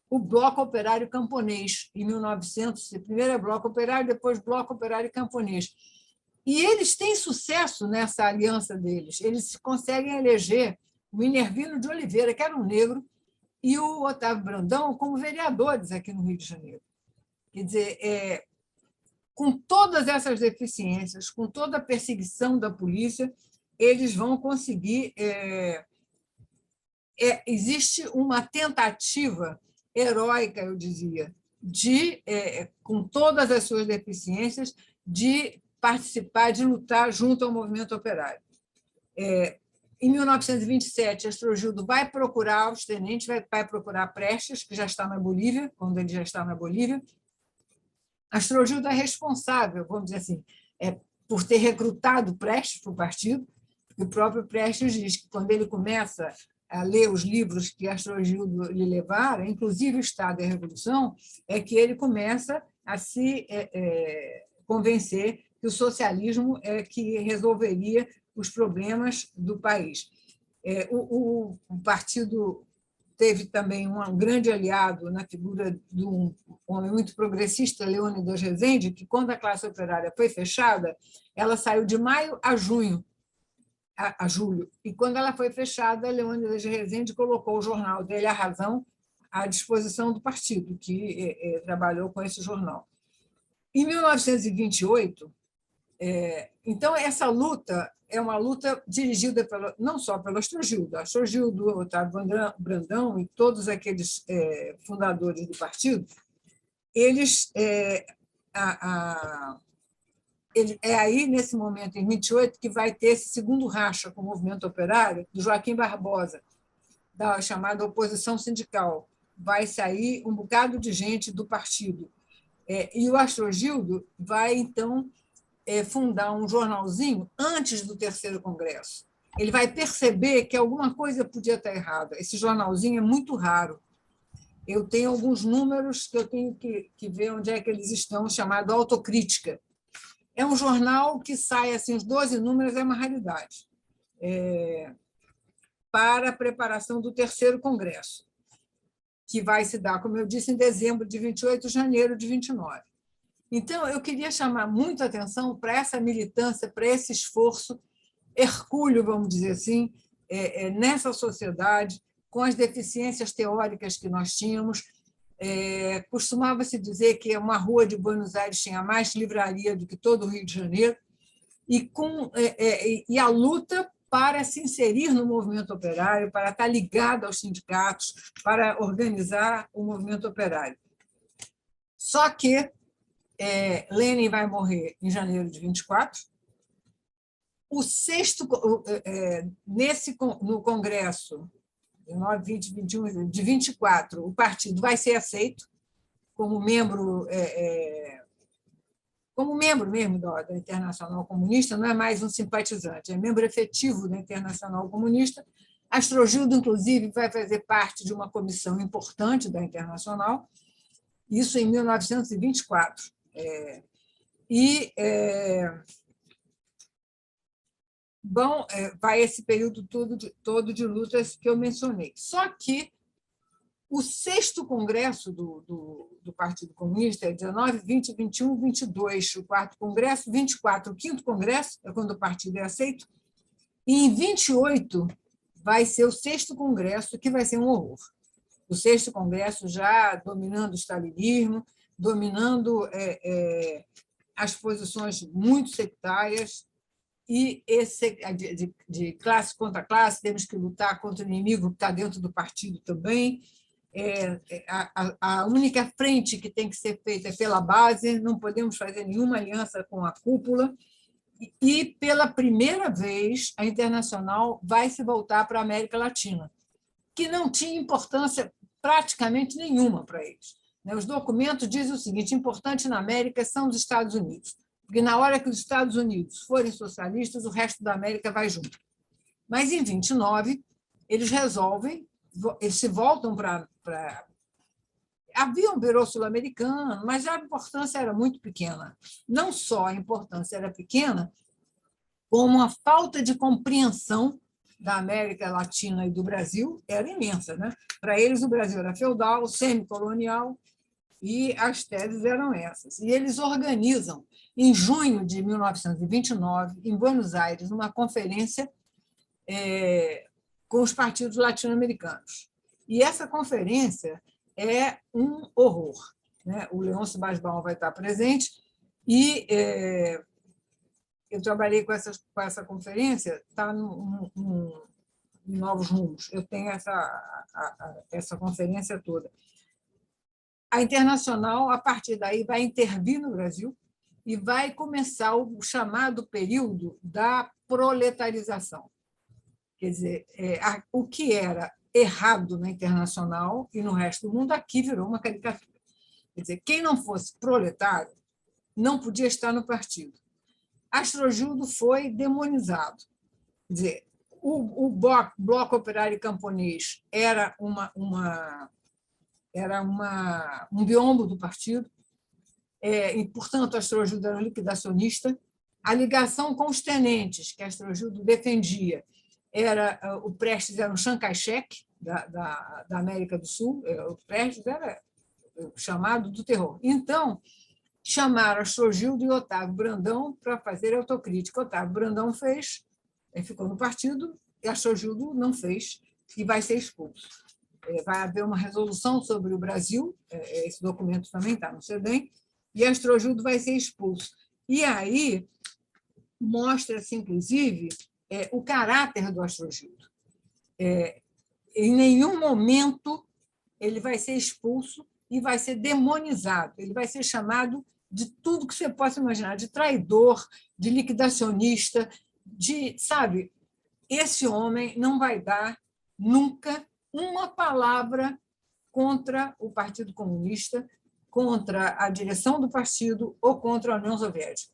o Bloco Operário Camponês, em 1900, primeiro é Bloco Operário, depois Bloco Operário Camponês. E eles têm sucesso nessa aliança deles. Eles conseguem eleger o Minervino de Oliveira, que era um negro, e o Otávio Brandão como vereadores aqui no Rio de Janeiro. Quer dizer, com todas essas deficiências, com toda a perseguição da polícia, eles vão conseguir... existe uma tentativa heróica, eu dizia, com todas as suas deficiências, de participar, de lutar junto ao movimento operário. Em 1927, Astrogildo vai procurar os tenentes, vai procurar Prestes, que já está na Bolívia, quando ele já está na Bolívia. Astrogildo é responsável, vamos dizer assim, por ter recrutado Prestes para o partido, porque o próprio Prestes diz que, quando ele começa a ler os livros que Astrogildo lhe levaram, inclusive o Estado e a Revolução, é que ele começa a se convencer que o socialismo é que resolveria os problemas do país. O partido teve também um grande aliado na figura de um homem muito progressista, Leônidas Rezende, que, quando a classe operária foi fechada, ela saiu de maio a julho, e, quando ela foi fechada, Leônidas Rezende colocou o jornal dele, A Razão, à disposição do partido, que trabalhou com esse jornal. Em 1928, então, essa luta é uma luta dirigida não só pelo Astrogildo, Otávio Brandão e todos aqueles fundadores do partido. Eles... é aí, nesse momento, em 28, que vai ter esse segundo racha com o movimento operário, do Joaquim Barbosa, da chamada oposição sindical. Vai sair um bocado de gente do partido. E o Astrogildo vai, então, fundar um jornalzinho antes do terceiro congresso. Ele vai perceber que alguma coisa podia estar errada. Esse jornalzinho é muito raro. Eu tenho alguns números que eu tenho que ver onde é que eles estão, chamado Autocrítica. É um jornal que sai, assim, os 12 números, é uma raridade, para a preparação do terceiro congresso, que vai se dar, como eu disse, em dezembro de 28, janeiro de 29. Então, eu queria chamar muito a atenção para essa militância, para esse esforço hercúleo, vamos dizer assim, nessa sociedade, com as deficiências teóricas que nós tínhamos. Costumava-se dizer que uma rua de Buenos Aires tinha mais livraria do que todo o Rio de Janeiro, e a luta para se inserir no movimento operário, para estar ligado aos sindicatos, para organizar o movimento operário. Só que Lenin vai morrer em janeiro de 24. No Congresso de 9, 20, 21, de 24, o partido vai ser aceito como membro mesmo da Internacional Comunista, não é mais um simpatizante, é membro efetivo da Internacional Comunista. Astrogildo, inclusive, vai fazer parte de uma comissão importante da Internacional, isso em 1924. Vai esse período todo de lutas que eu mencionei. Só que o 6º Congresso do Partido Comunista é 19, 20, 21, 22, o 4º Congresso, 24, o 5º Congresso, é quando o partido é aceito, e em 28 vai ser o 6º Congresso, que vai ser um horror. O 6º Congresso já dominando o stalinismo, dominando as posições muito sectárias, e de classe contra classe, temos que lutar contra o inimigo que está dentro do partido também. A única frente que tem que ser feita é pela base, não podemos fazer nenhuma aliança com a cúpula, e pela primeira vez a Internacional vai se voltar para a América Latina, que não tinha importância praticamente nenhuma para eles. Os documentos dizem o seguinte: importante na América são os Estados Unidos, porque na hora que os Estados Unidos forem socialistas, o resto da América vai junto. Mas, em 29, eles resolvem, eles se voltam para... Havia um Bureau Sul-Americano, mas a importância era muito pequena. Não só a importância era pequena, como a falta de compreensão da América Latina e do Brasil era imensa, né? Para eles, o Brasil era feudal, semicolonial, e as teses eram essas. E eles organizam, em junho de 1929, em Buenos Aires, uma conferência com os partidos latino-americanos. E essa conferência é um horror, né? O Leôncio Basbal vai estar presente, e eu trabalhei com essa conferência, está em Novos Rumos, eu tenho essa conferência toda. A Internacional, a partir daí, vai intervir no Brasil e vai começar o chamado período da proletarização. Quer dizer, o que era errado na Internacional e no resto do mundo, aqui virou uma caricatura. Quer dizer, quem não fosse proletário não podia estar no partido. Astrogildo foi demonizado. Quer dizer, o Bloco Operário Camponês era um biombo do partido, e, portanto, Astrogildo era um liquidacionista. A ligação com os tenentes que Astrogildo defendia o Prestes era um Chiang Kai-shek da América do Sul, o Prestes era chamado do terror. Então, chamaram Astrogildo e Otávio Brandão para fazer autocrítica. Otávio Brandão fez, ficou no partido, e Astrogildo não fez, e vai ser expulso. Vai haver uma resolução sobre o Brasil, esse documento também está no CEDEM, e Astrogildo vai ser expulso. E aí mostra-se, inclusive, o caráter do Astrogildo. Em nenhum momento ele vai ser expulso e vai ser demonizado, ele vai ser chamado de tudo que você possa imaginar, de traidor, de liquidacionista, sabe, esse homem não vai dar nunca uma palavra contra o Partido Comunista, contra a direção do partido ou contra a União Soviética.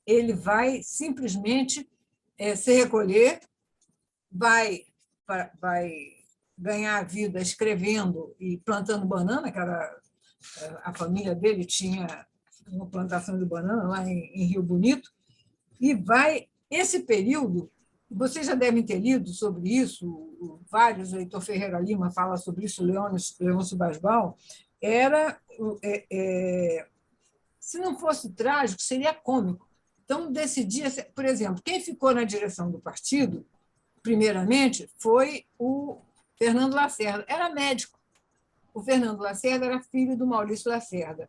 Ele vai simplesmente se recolher, vai ganhar a vida escrevendo e plantando banana, a família dele tinha uma plantação de banana lá em Rio Bonito, e esse período, vocês já devem ter lido sobre isso, vários, o Heitor Ferreira Lima fala sobre isso, Leôncio Basbal, se não fosse trágico, seria cômico, Então, decidia, por exemplo, quem ficou na direção do partido, primeiramente, foi o Fernando Lacerda. Era médico. O Fernando Lacerda era filho do Maurício Lacerda,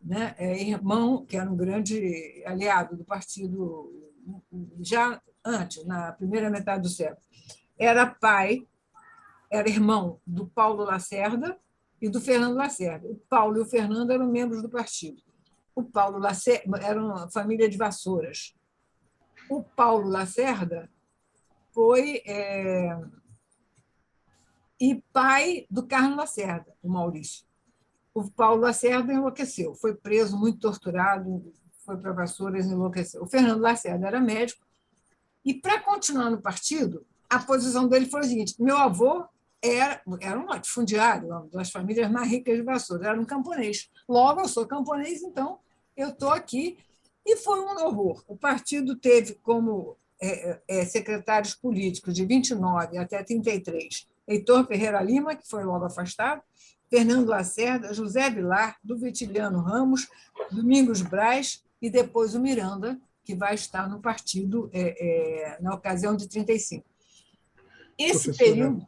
né? Irmão, que era um grande aliado do partido já antes, na primeira metade do século. Era irmão do Paulo Lacerda e do Fernando Lacerda. O Paulo e o Fernando eram membros do partido. O Paulo Lacerda era uma família de Vassouras. O Paulo Lacerda foi e pai do Carlos Lacerda, o Maurício. O Paulo Lacerda enlouqueceu, foi preso, muito torturado, foi para Vassouras e enlouqueceu. O Fernando Lacerda era médico e, para continuar no partido, a posição dele foi a seguinte: meu avô era um latifundiário, uma das famílias mais ricas de Vassouras, era um camponês. Logo, eu sou camponês, então eu estou aqui. E foi um horror. O partido teve como secretários políticos de 29 até 33 Heitor Ferreira Lima, que foi logo afastado, Fernando Lacerda, José Vilar, do Vitiliano Ramos, Domingos Braz e depois o Miranda, que vai estar no partido na ocasião de 35. Esse período...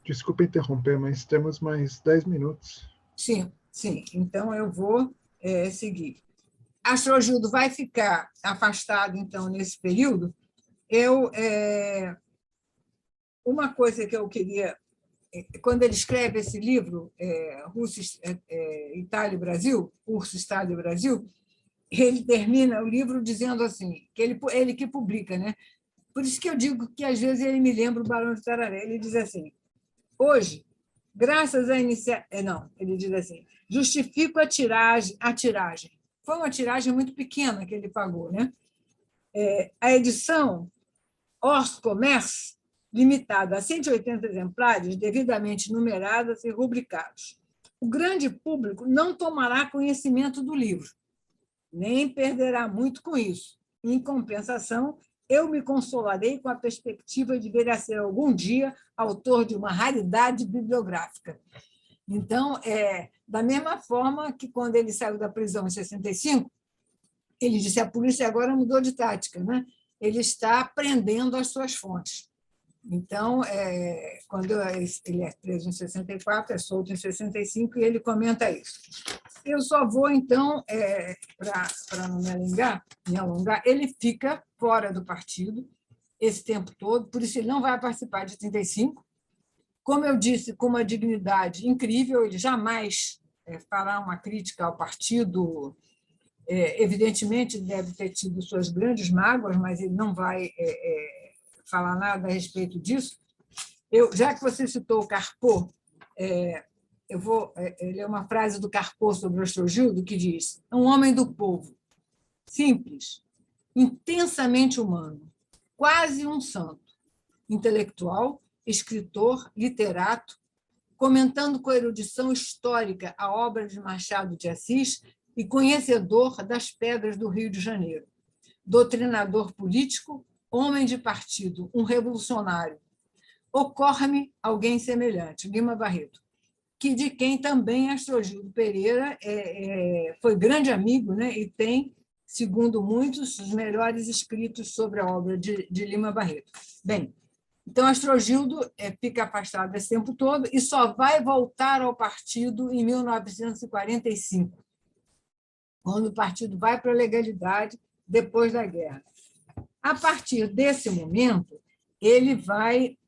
Desculpa interromper, mas temos mais 10 minutos. Sim, então eu vou seguir. Astrogildo vai ficar afastado, então, nesse período. Uma coisa que eu queria... Quando ele escreve esse livro, Itália e Brasil, Curso Itália e Brasil, ele termina o livro dizendo assim, que ele que publica, né? Por isso que eu digo que, às vezes, ele me lembra o Barão de Tararé. Ele diz assim: hoje, graças à iniciativa... Não, ele diz assim: justifico a tiragem. Foi uma tiragem muito pequena que ele pagou, né? A edição Hors Commerce, limitada a 180 exemplares, devidamente numeradas e rubricados. O grande público não tomará conhecimento do livro, nem perderá muito com isso. Em compensação, eu me consolarei com a perspectiva de vir a ser algum dia autor de uma raridade bibliográfica. Então, da mesma forma que, quando ele saiu da prisão em 65, ele disse: a polícia agora mudou de tática, né? Ele está aprendendo as suas fontes. Então, quando ele é preso em 64, é solto em 65, e ele comenta isso. Eu só vou, então, para não me alongar, ele fica fora do partido esse tempo todo, por isso ele não vai participar de 35. Como eu disse, com uma dignidade incrível, ele jamais fará uma crítica ao partido. Evidentemente, deve ter tido suas grandes mágoas, mas ele não vai falar nada a respeito disso. Já que você citou o Carpot, ele é uma frase do Carpot sobre o Astrogildo que diz: um homem do povo, simples, intensamente humano, quase um santo, intelectual, escritor, literato, comentando com erudição histórica a obra de Machado de Assis e conhecedor das pedras do Rio de Janeiro, doutrinador político, homem de partido, um revolucionário. Ocorre-me alguém semelhante, Lima Barreto, de quem também Astrogildo Pereira foi grande amigo, né? E tem, segundo muitos, os melhores escritos sobre a obra de Lima Barreto. Bem, então Astrogildo fica afastado esse tempo todo e só vai voltar ao partido em 1945, quando o partido vai para a legalidade depois da guerra. A partir desse momento, ele vai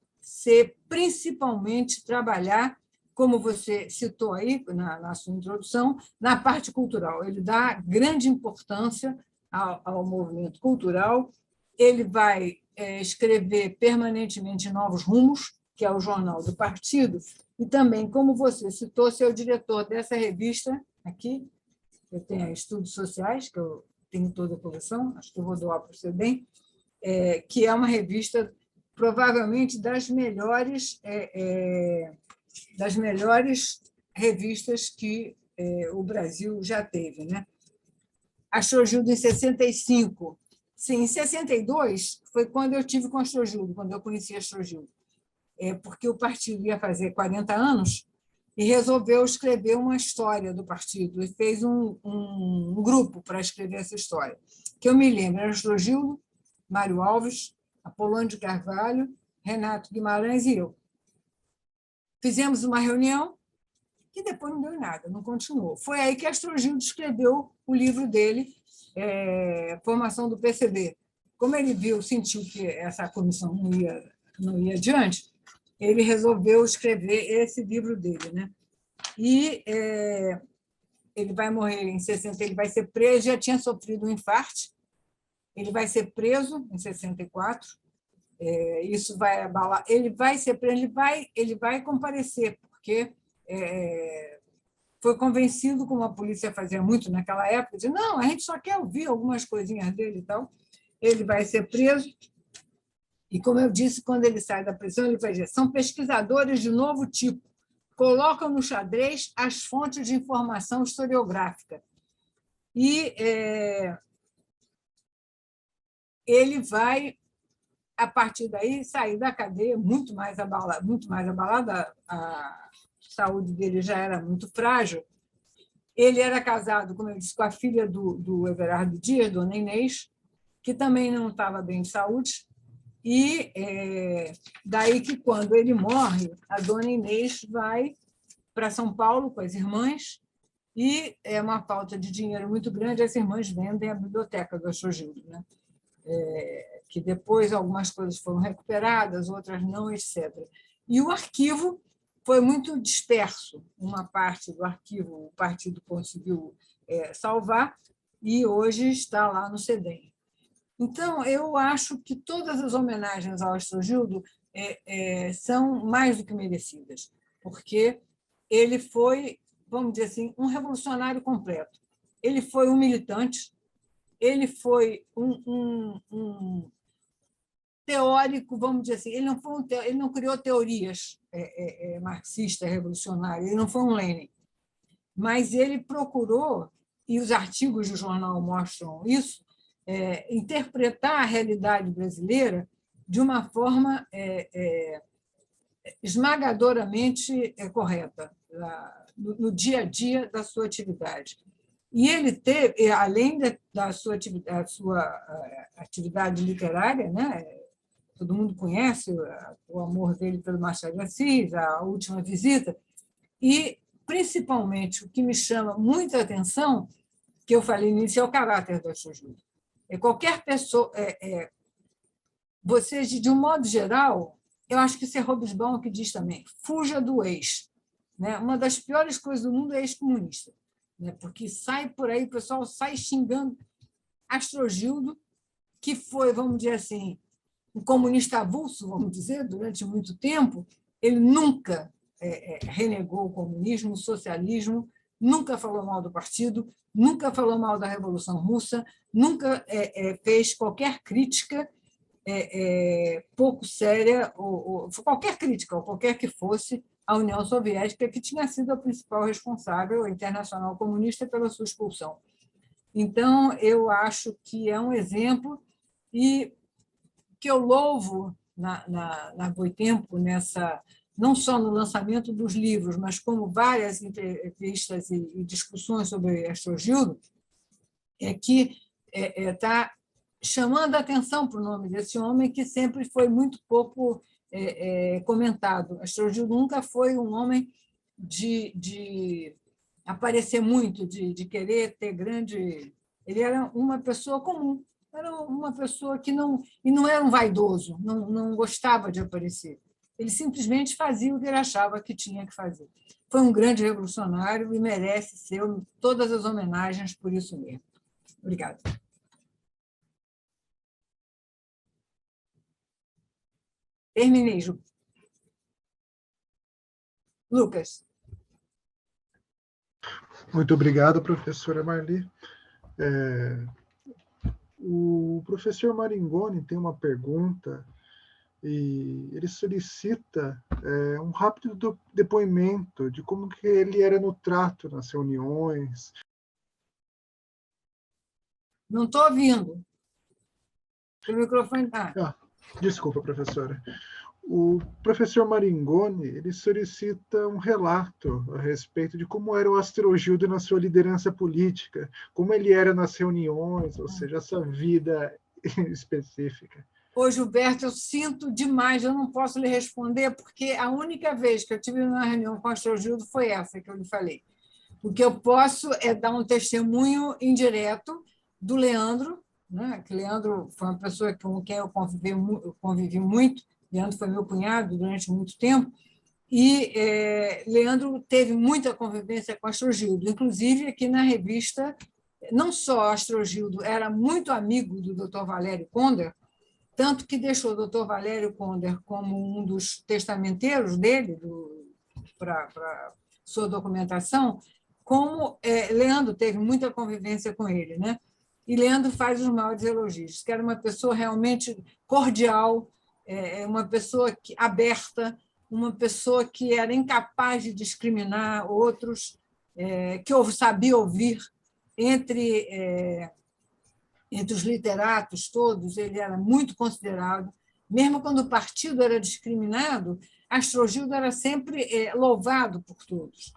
principalmente trabalhar, como você citou aí na sua introdução, na parte cultural. Ele dá grande importância ao movimento cultural. Ele vai escrever permanentemente Novos Rumos, que é o jornal do partido, e também, como você citou, ser o diretor dessa revista aqui. Eu tenho Estudos Sociais, que eu tenho toda a coleção, acho que eu vou doar para você bem, que é uma revista provavelmente das melhores revistas que o Brasil já teve, né? Astrogildo em 65. Sim, em 62 foi quando eu tive com Astrogildo, quando eu conheci Astrogildo, porque o partido ia fazer 40 anos e resolveu escrever uma história do partido e fez um grupo para escrever essa história, que eu me lembro, era Astrogildo, Mário Alves, Apolônio de Carvalho, Renato Guimarães e eu. Fizemos uma reunião que depois não deu em nada, não continuou. Foi aí que Astrogildo escreveu o livro dele, Formação do PCB. Como ele sentiu que essa comissão não ia adiante, ele resolveu escrever esse livro dele, né? E ele vai morrer em 60, ele vai ser preso, já tinha sofrido um infarto, ele vai ser preso em 64, isso vai abalar, ele vai ser preso, ele vai comparecer, porque foi convencido, como a polícia fazia muito naquela época, de não, a gente só quer ouvir algumas coisinhas dele e tal. Ele vai ser preso, e, como eu disse, quando ele sai da prisão, ele vai dizer: são pesquisadores de novo tipo, colocam no xadrez as fontes de informação historiográfica. E ele vai, a partir daí, sair da cadeia muito mais abalada, a saúde dele já era muito frágil. Ele era casado, como eu disse, com a filha do Everardo Dias, dona Inês, que também não estava bem de saúde, e daí que, quando ele morre, a dona Inês vai para São Paulo com as irmãs, e é uma falta de dinheiro muito grande, as irmãs vendem a biblioteca do Astrogildo, né? Que depois algumas coisas foram recuperadas, outras não, etc. E o arquivo foi muito disperso. Uma parte do arquivo o partido conseguiu salvar, e hoje está lá no CEDEM. Então, eu acho que todas as homenagens ao Astrogildo são mais do que merecidas, porque ele foi, vamos dizer assim, um revolucionário completo. Ele foi um militante, ele foi um teórico, vamos dizer assim, ele não criou teorias marxistas, revolucionárias, ele não foi um Lenin, mas ele procurou, e os artigos do jornal mostram isso, interpretar a realidade brasileira de uma forma esmagadoramente correta, no dia a dia da sua atividade. E ele teve, além da sua atividade literária, né? Todo mundo conhece o amor dele pelo Machado de Assis, A Última Visita, e, principalmente, o que me chama muita atenção, que eu falei nisso, é o caráter do Astrogildo. Qualquer pessoa... vocês, de um modo geral, eu acho que isso é Hobsbawm que diz também, fuja do ex. Né? Uma das piores coisas do mundo é ex-comunista, né? Porque sai por aí, o pessoal sai xingando Astrogildo, que foi, vamos dizer assim, um comunista avulso, vamos dizer, durante muito tempo. Ele nunca renegou o comunismo, o socialismo, nunca falou mal do partido, nunca falou mal da Revolução Russa, nunca fez qualquer crítica pouco séria, ou qualquer crítica, ou qualquer que fosse, à União Soviética, que tinha sido a principal responsável, a Internacional Comunista, pela sua expulsão. Então, eu acho que é um exemplo, e que eu louvo na Boitempo, não só no lançamento dos livros, mas como várias entrevistas e discussões sobre Astrogildo, que está chamando a atenção para o nome desse homem, que sempre foi muito pouco comentado. Astrogildo nunca foi um homem de aparecer muito, de querer ter grande... Ele era uma pessoa comum, era uma pessoa que não era um vaidoso, não gostava de aparecer. Ele simplesmente fazia o que ele achava que tinha que fazer. Foi um grande revolucionário e merece todas as homenagens por isso mesmo. Obrigada. Terminei, Ju. Lucas. Muito obrigado, professora Marli. O professor Maringoni tem uma pergunta e ele solicita um rápido depoimento de como que ele era no trato nas reuniões. Não estou ouvindo. O microfone está... Desculpa, professora. O professor Maringoni, ele solicita um relato a respeito de como era o Astrogildo na sua liderança política, como ele era nas reuniões, ou seja, essa vida específica. Ô, Gilberto, eu sinto demais, eu não posso lhe responder, porque a única vez que eu tive uma reunião com o Astrogildo foi essa que eu lhe falei. O que eu posso é dar um testemunho indireto do Leandro, né? Que Leandro foi uma pessoa com quem eu convivi muito. Leandro foi meu cunhado durante muito tempo, e Leandro teve muita convivência com Astrogildo, inclusive aqui na revista, não só Astrogildo era muito amigo do Dr. Valério Conder, tanto que deixou o Dr. Valério Conder como um dos testamenteiros dele para sua documentação, como Leandro teve muita convivência com ele, né? E Leandro faz os maiores elogios, que era uma pessoa realmente cordial, uma pessoa aberta, uma pessoa que era incapaz de discriminar outros, que sabia ouvir entre os literatos todos, ele era muito considerado. Mesmo quando o partido era discriminado, Astrogildo era sempre louvado por todos.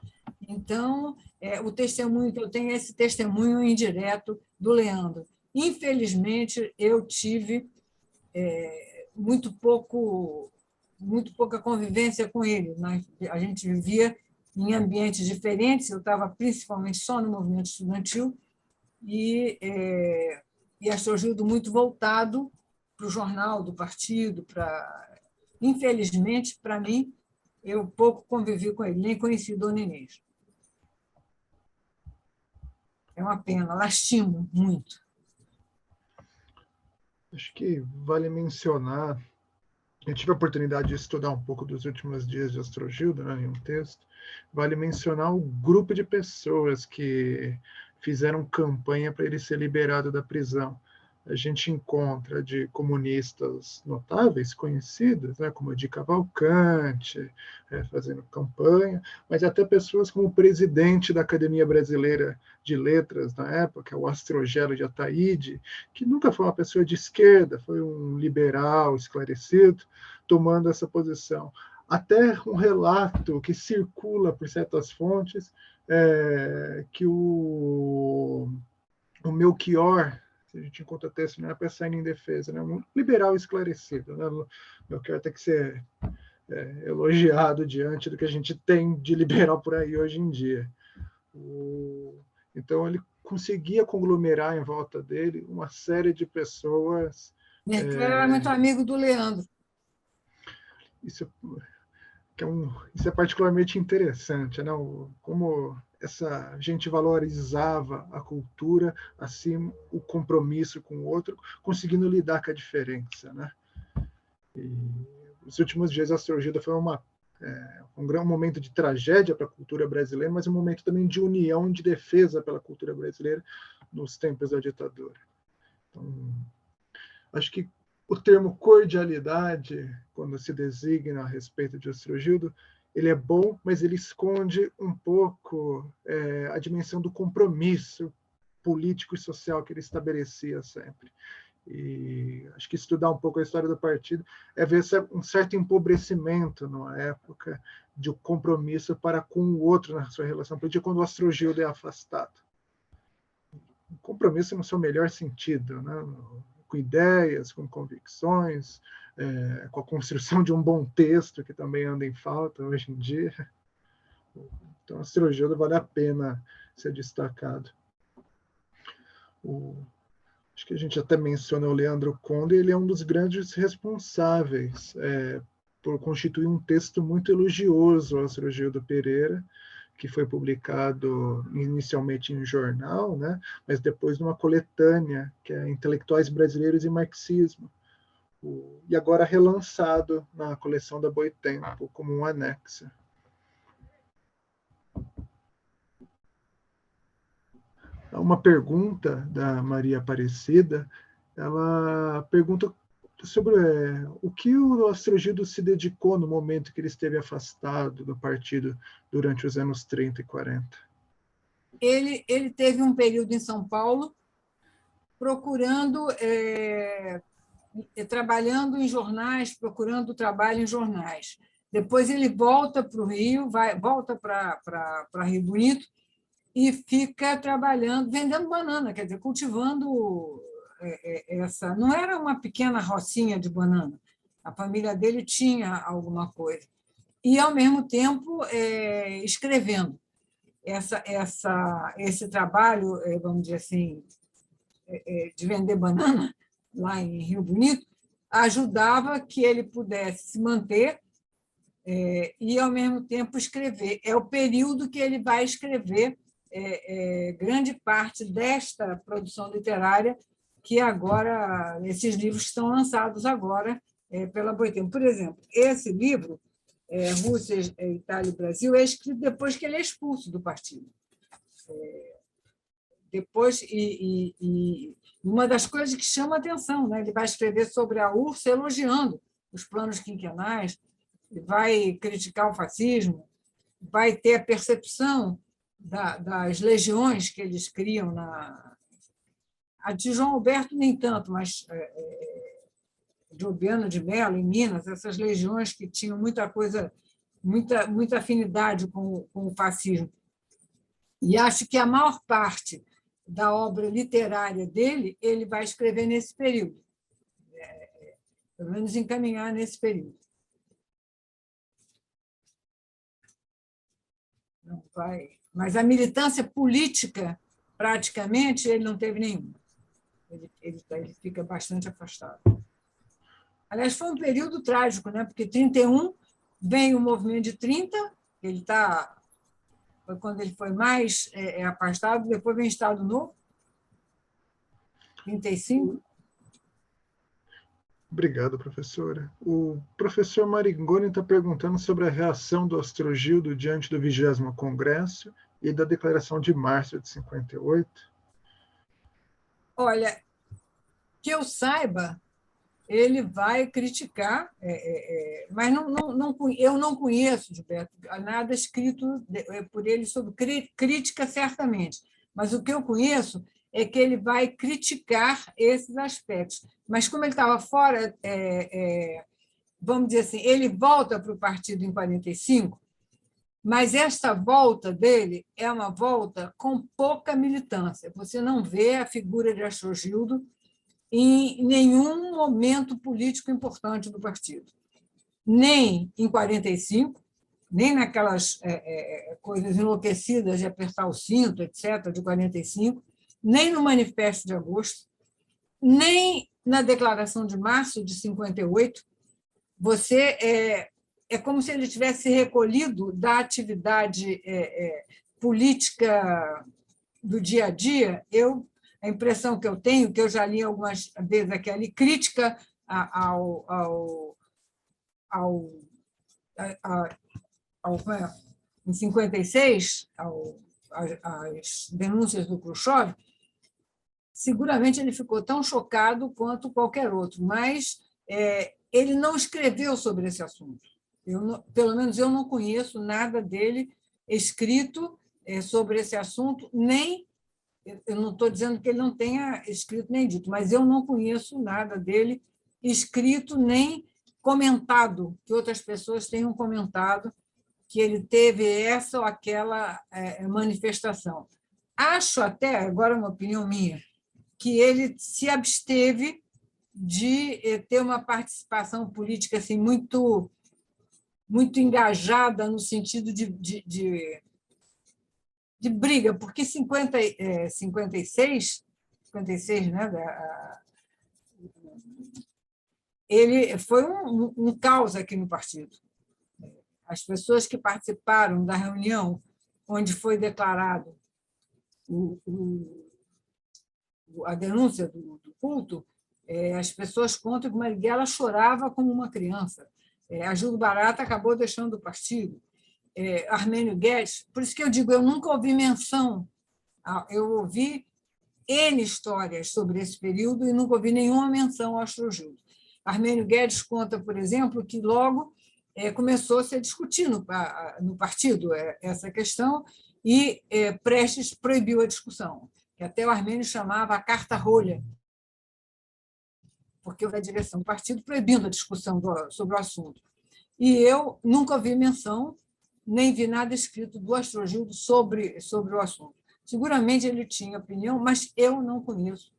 Então, o testemunho que eu tenho é esse testemunho indireto do Leandro. Infelizmente, eu tive muito pouca convivência com ele. A gente vivia em ambientes diferentes, eu estava principalmente só no movimento estudantil, e Astrogildo muito voltado para o jornal do partido. Infelizmente, para mim, eu pouco convivi com ele, nem conheci Dona Inês. É uma pena, lastimo muito. Acho que vale mencionar, eu tive a oportunidade de estudar um pouco dos últimos dias de Astrogildo, né, em um texto, vale mencionar o grupo de pessoas que fizeram campanha para ele ser liberado da prisão. A gente encontra de comunistas notáveis, conhecidos, né, como de Cavalcante, fazendo campanha, mas até pessoas como o presidente da Academia Brasileira de Letras na época, o Astrogelo de Ataíde, que nunca foi uma pessoa de esquerda, foi um liberal esclarecido, tomando essa posição. Até um relato que circula por certas fontes, que o Melchior, a gente encontra texto, não é para sair em defesa, né? Um liberal esclarecido, né? O Melchior tem que ser elogiado diante do que a gente tem de liberal por aí hoje em dia. Então, ele conseguia conglomerar em volta dele uma série de pessoas. Melchior era muito amigo do Leandro. Isso é particularmente interessante, né? Como essa gente valorizava a cultura, assim, o compromisso com o outro, conseguindo lidar com a diferença, né? E os últimos dias a Astrogildo foi um grande momento de tragédia para a cultura brasileira, mas um momento também de união, de defesa pela cultura brasileira nos tempos da ditadura. Então, acho que o termo cordialidade, quando se designa a respeito de Astrogildo, ele é bom, mas ele esconde um pouco a dimensão do compromisso político e social que ele estabelecia sempre. E acho que estudar um pouco a história do partido é ver um certo empobrecimento na época de compromisso para com o outro na sua relação política quando o Astrogildo é afastado. Um compromisso no seu melhor sentido, né? Com ideias, com convicções, com a construção de um bom texto, que também anda em falta hoje em dia. Então, Astrogildo vale a pena ser destacado. Acho que a gente até menciona o Leandro Conde, ele é um dos grandes responsáveis por constituir um texto muito elogioso ao Astrogildo Pereira, que foi publicado inicialmente em jornal, né, mas depois numa coletânea, que é Intelectuais Brasileiros e Marxismo, e agora relançado na coleção da Boitempo, como um anexo. Uma pergunta da Maria Aparecida, ela pergunta sobre o que o Astrogildo se dedicou no momento que ele esteve afastado do partido durante os anos 30 e 40. Ele teve um período em São Paulo procurando trabalhando em jornais, procurando trabalho em jornais. Depois ele volta para o Rio, volta para Rio Bonito e fica trabalhando, vendendo banana, quer dizer, cultivando essa... Não era uma pequena rocinha de banana, a família dele tinha alguma coisa. E, ao mesmo tempo, escrevendo. Esse trabalho, vamos dizer assim, de vender banana, lá em Rio Bonito, ajudava que ele pudesse se manter e, ao mesmo tempo, escrever. É o período que ele vai escrever grande parte desta produção literária que agora, esses livros estão lançados agora pela Boitempo. Por exemplo, esse livro, Rússia, Itália e Brasil, é escrito depois que ele é expulso do partido. Depois, uma das coisas que chama a atenção, né? Ele vai escrever sobre a URSS elogiando os planos quinquenais, vai criticar o fascismo, vai ter a percepção das legiões que eles criam a de João Alberto nem tanto, mas de Urbano de Melo, em Minas, essas legiões que tinham muita coisa, muita afinidade com o fascismo. E acho que a maior parte da obra literária dele ele vai escrever nesse período, pelo menos encaminhar nesse período. Não vai. Mas a militância política, praticamente, ele não teve nenhuma. Ele fica bastante afastado. Aliás, foi um período trágico, né? Porque em 1931 vem o movimento de 30, foi quando ele foi mais afastado, depois vem Estado Novo, 1935. Obrigado, professora. O professor Marigoni está perguntando sobre a reação do Astrogildo diante do 20º Congresso e da Declaração de Março de 58. Olha, que eu saiba, ele vai criticar, mas eu não conheço, Gilberto, nada escrito por ele sobre crítica, certamente, mas o que eu conheço é que ele vai criticar esses aspectos. Mas, como ele estava fora, vamos dizer assim, ele volta para o partido em 45, mas esta volta dele é uma volta com pouca militância. Você não vê a figura de Astrogildo em nenhum momento político importante do partido. Nem em 45, nem naquelas coisas enlouquecidas de apertar o cinto, etc., de 45, nem no Manifesto de Agosto, nem na Declaração de Março de 58. Você é como se ele tivesse recolhido da atividade política do dia a dia. A impressão que eu tenho, que eu já li algumas vezes aqui ali, crítica em 56, às denúncias do Khrushchev, seguramente ele ficou tão chocado quanto qualquer outro, mas ele não escreveu sobre esse assunto. Pelo menos eu não conheço nada dele escrito sobre esse assunto, nem... Eu não estou dizendo que ele não tenha escrito nem dito, mas eu não conheço nada dele escrito nem comentado, que outras pessoas tenham comentado que ele teve essa ou aquela manifestação. Acho até, agora uma opinião minha, que ele se absteve de ter uma participação política assim, muito engajada no sentido de briga, porque 56, né, ele foi um caos aqui no partido. As pessoas que participaram da reunião onde foi declarado a denúncia do culto, as pessoas contam que Marighella chorava como uma criança. A Júlio Barata acabou deixando o partido. Armênio Guedes, por isso que eu digo, eu nunca ouvi menção, eu ouvi N histórias sobre esse período e nunca ouvi nenhuma menção ao Astrogildo. Armênio Guedes conta, por exemplo, que logo começou a se discutir no partido essa questão e Prestes proibiu a discussão, que até o Armênio chamava a carta rolha, porque a direção do partido proibindo a discussão sobre o assunto. E eu nunca vi menção, nem vi nada escrito do Astrogildo sobre o assunto. Seguramente ele tinha opinião, mas eu não conheço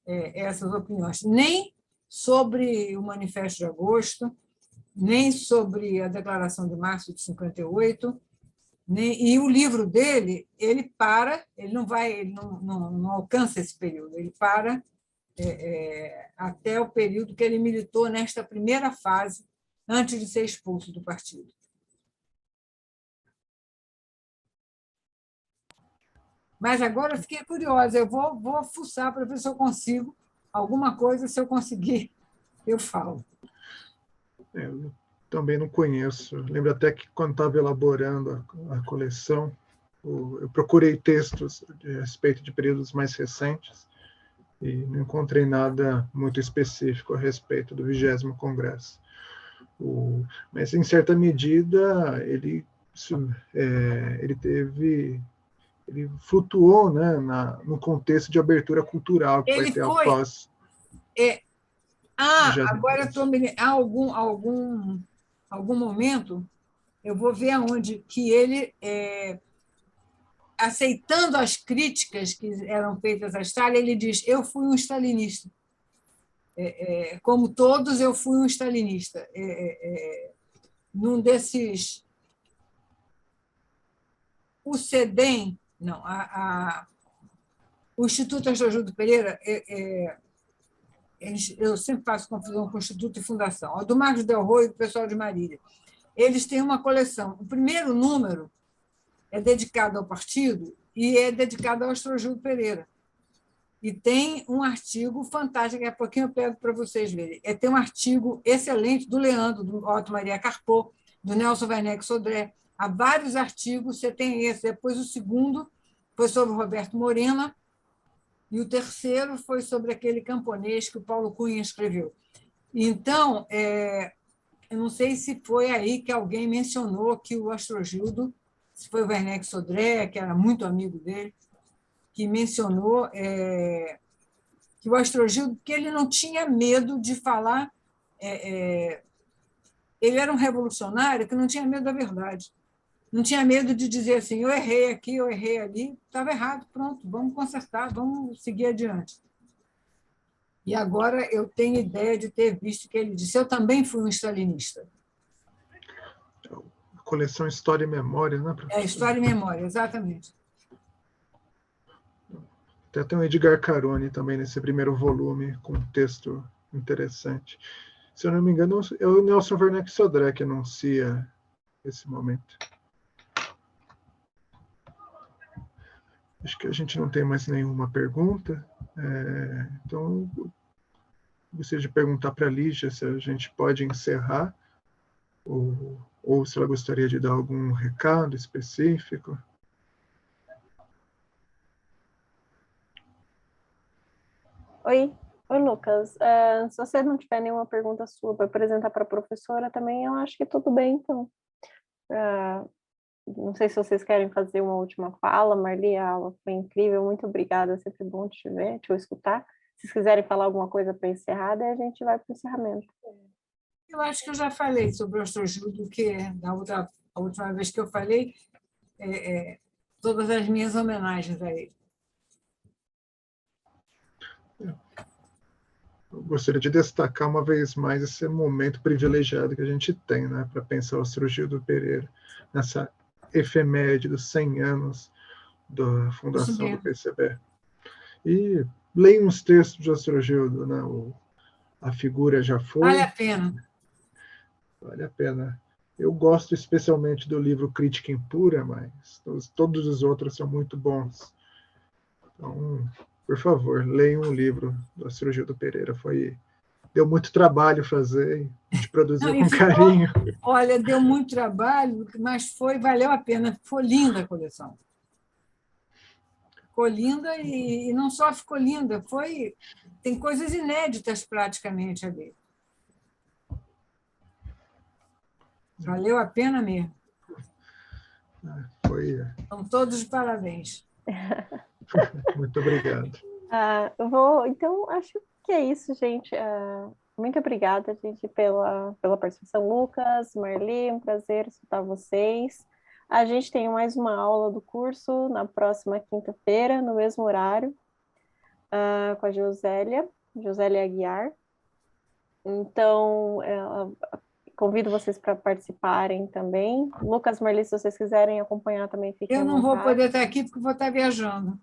essas opiniões, nem sobre o Manifesto de Agosto, nem sobre a Declaração de Março de 58, e o livro dele, ele não alcança esse período, ele para até o período que ele militou nesta primeira fase, antes de ser expulso do partido. Mas agora eu fiquei curiosa, eu vou fuçar para ver se eu consigo alguma coisa, se eu conseguir, eu falo. Eu também não conheço. Lembro até que, quando estava elaborando a coleção, eu procurei textos a respeito de períodos mais recentes e não encontrei nada muito específico a respeito do 20º Congresso. Mas, em certa medida, ele flutuou, né, no contexto de abertura cultural que vai ter após. Agora eu estou me algum momento, eu vou ver aonde que ele, aceitando as críticas que eram feitas a Stalin, ele diz: eu fui um stalinista. Como todos, eu fui um stalinista. Num desses... O CEDEM, não, o Instituto Astrogildo Pereira, eu sempre faço confusão com o Instituto e Fundação, o do Marcos Del Roi e do pessoal de Marília. Eles têm uma coleção. O primeiro número é dedicado ao partido e é dedicado ao Astrogildo Pereira. E tem um artigo fantástico, daqui a pouquinho eu pego para vocês verem. Tem um artigo excelente do Leandro, do Otto Maria Carpo, do Nelson Werneck Sodré. Há vários artigos, você tem esse. Depois o segundo foi sobre o Roberto Morena, e o terceiro foi sobre aquele camponês que o Paulo Cunha escreveu. Então, eu não sei se foi aí que alguém mencionou que o Astrogildo, se foi o Werneck Sodré, que era muito amigo dele, que mencionou que o Astrogildo, que ele não tinha medo de falar, ele era um revolucionário que não tinha medo da verdade, não tinha medo de dizer assim: eu errei aqui, eu errei ali, estava errado, pronto, vamos consertar, vamos seguir adiante. E agora eu tenho ideia de ter visto que ele disse: eu também fui um stalinista. A coleção História e Memória, né, professor? História e Memória, exatamente. Tem o Edgar Carone também nesse primeiro volume, com um texto interessante. Se eu não me engano, é o Nelson Werneck Sodré que anuncia esse momento. Acho que a gente não tem mais nenhuma pergunta. Então, eu gostaria de perguntar para a Lígia se a gente pode encerrar, ou se ela gostaria de dar algum recado específico. Oi, Lucas. Se você não tiver nenhuma pergunta sua para apresentar para a professora, também eu acho que tudo bem, então. Não sei se vocês querem fazer uma última fala. Marli, a aula foi incrível, muito obrigada, é sempre bom te ver, te escutar. Se vocês quiserem falar alguma coisa para encerrar, daí a gente vai para o encerramento. Eu acho que eu já falei sobre o Astrogildo, que a última vez que eu falei, todas as minhas homenagens a ele. Eu gostaria de destacar uma vez mais esse momento privilegiado que a gente tem, né, para pensar o Astrogildo Pereira, nessa efeméride dos 100 anos da fundação do PCB. E leia uns textos de Astrogildo, né? A Figura Já Foi. Vale a pena. Vale a pena. Eu gosto especialmente do livro Crítica Impura, mas todos os outros são muito bons. Então, por favor, leiam um livro do Astrogildo Pereira. Deu muito trabalho fazer, a gente produziu com carinho. Olha, deu muito trabalho, mas valeu a pena. Ficou linda a coleção. Ficou linda e não só ficou linda, tem coisas inéditas praticamente ali. Valeu a pena mesmo. São todos de parabéns. Muito obrigado. Então, acho que é isso, gente. Muito obrigada, gente, pela participação. Lucas, Marli, um prazer escutar vocês. A gente tem mais uma aula do curso na próxima quinta-feira, no mesmo horário, com a Josélia Aguiar. Então, convido vocês para participarem também. Lucas, Marli, se vocês quiserem acompanhar também, fiquem Eu à não vou vontade. poder estar aqui porque vou estar viajando.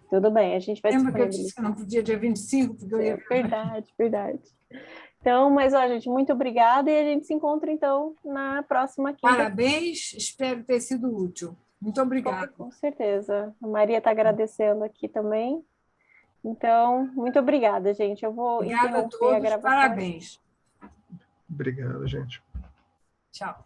Tudo bem, a gente vai Lembra que eu disse disponibilizar. que não podia dia 25, porque eu ia Verdade, verdade. Então, mas, ó, gente, muito obrigada e a gente se encontra, então, na próxima quinta. Parabéns, espero ter sido útil. Muito obrigada. Com certeza. A Maria está agradecendo aqui também. Então, muito obrigada, gente. Eu vou Obrigada a interromper a todos, gravação. parabéns. Obrigado, gente. Tchau.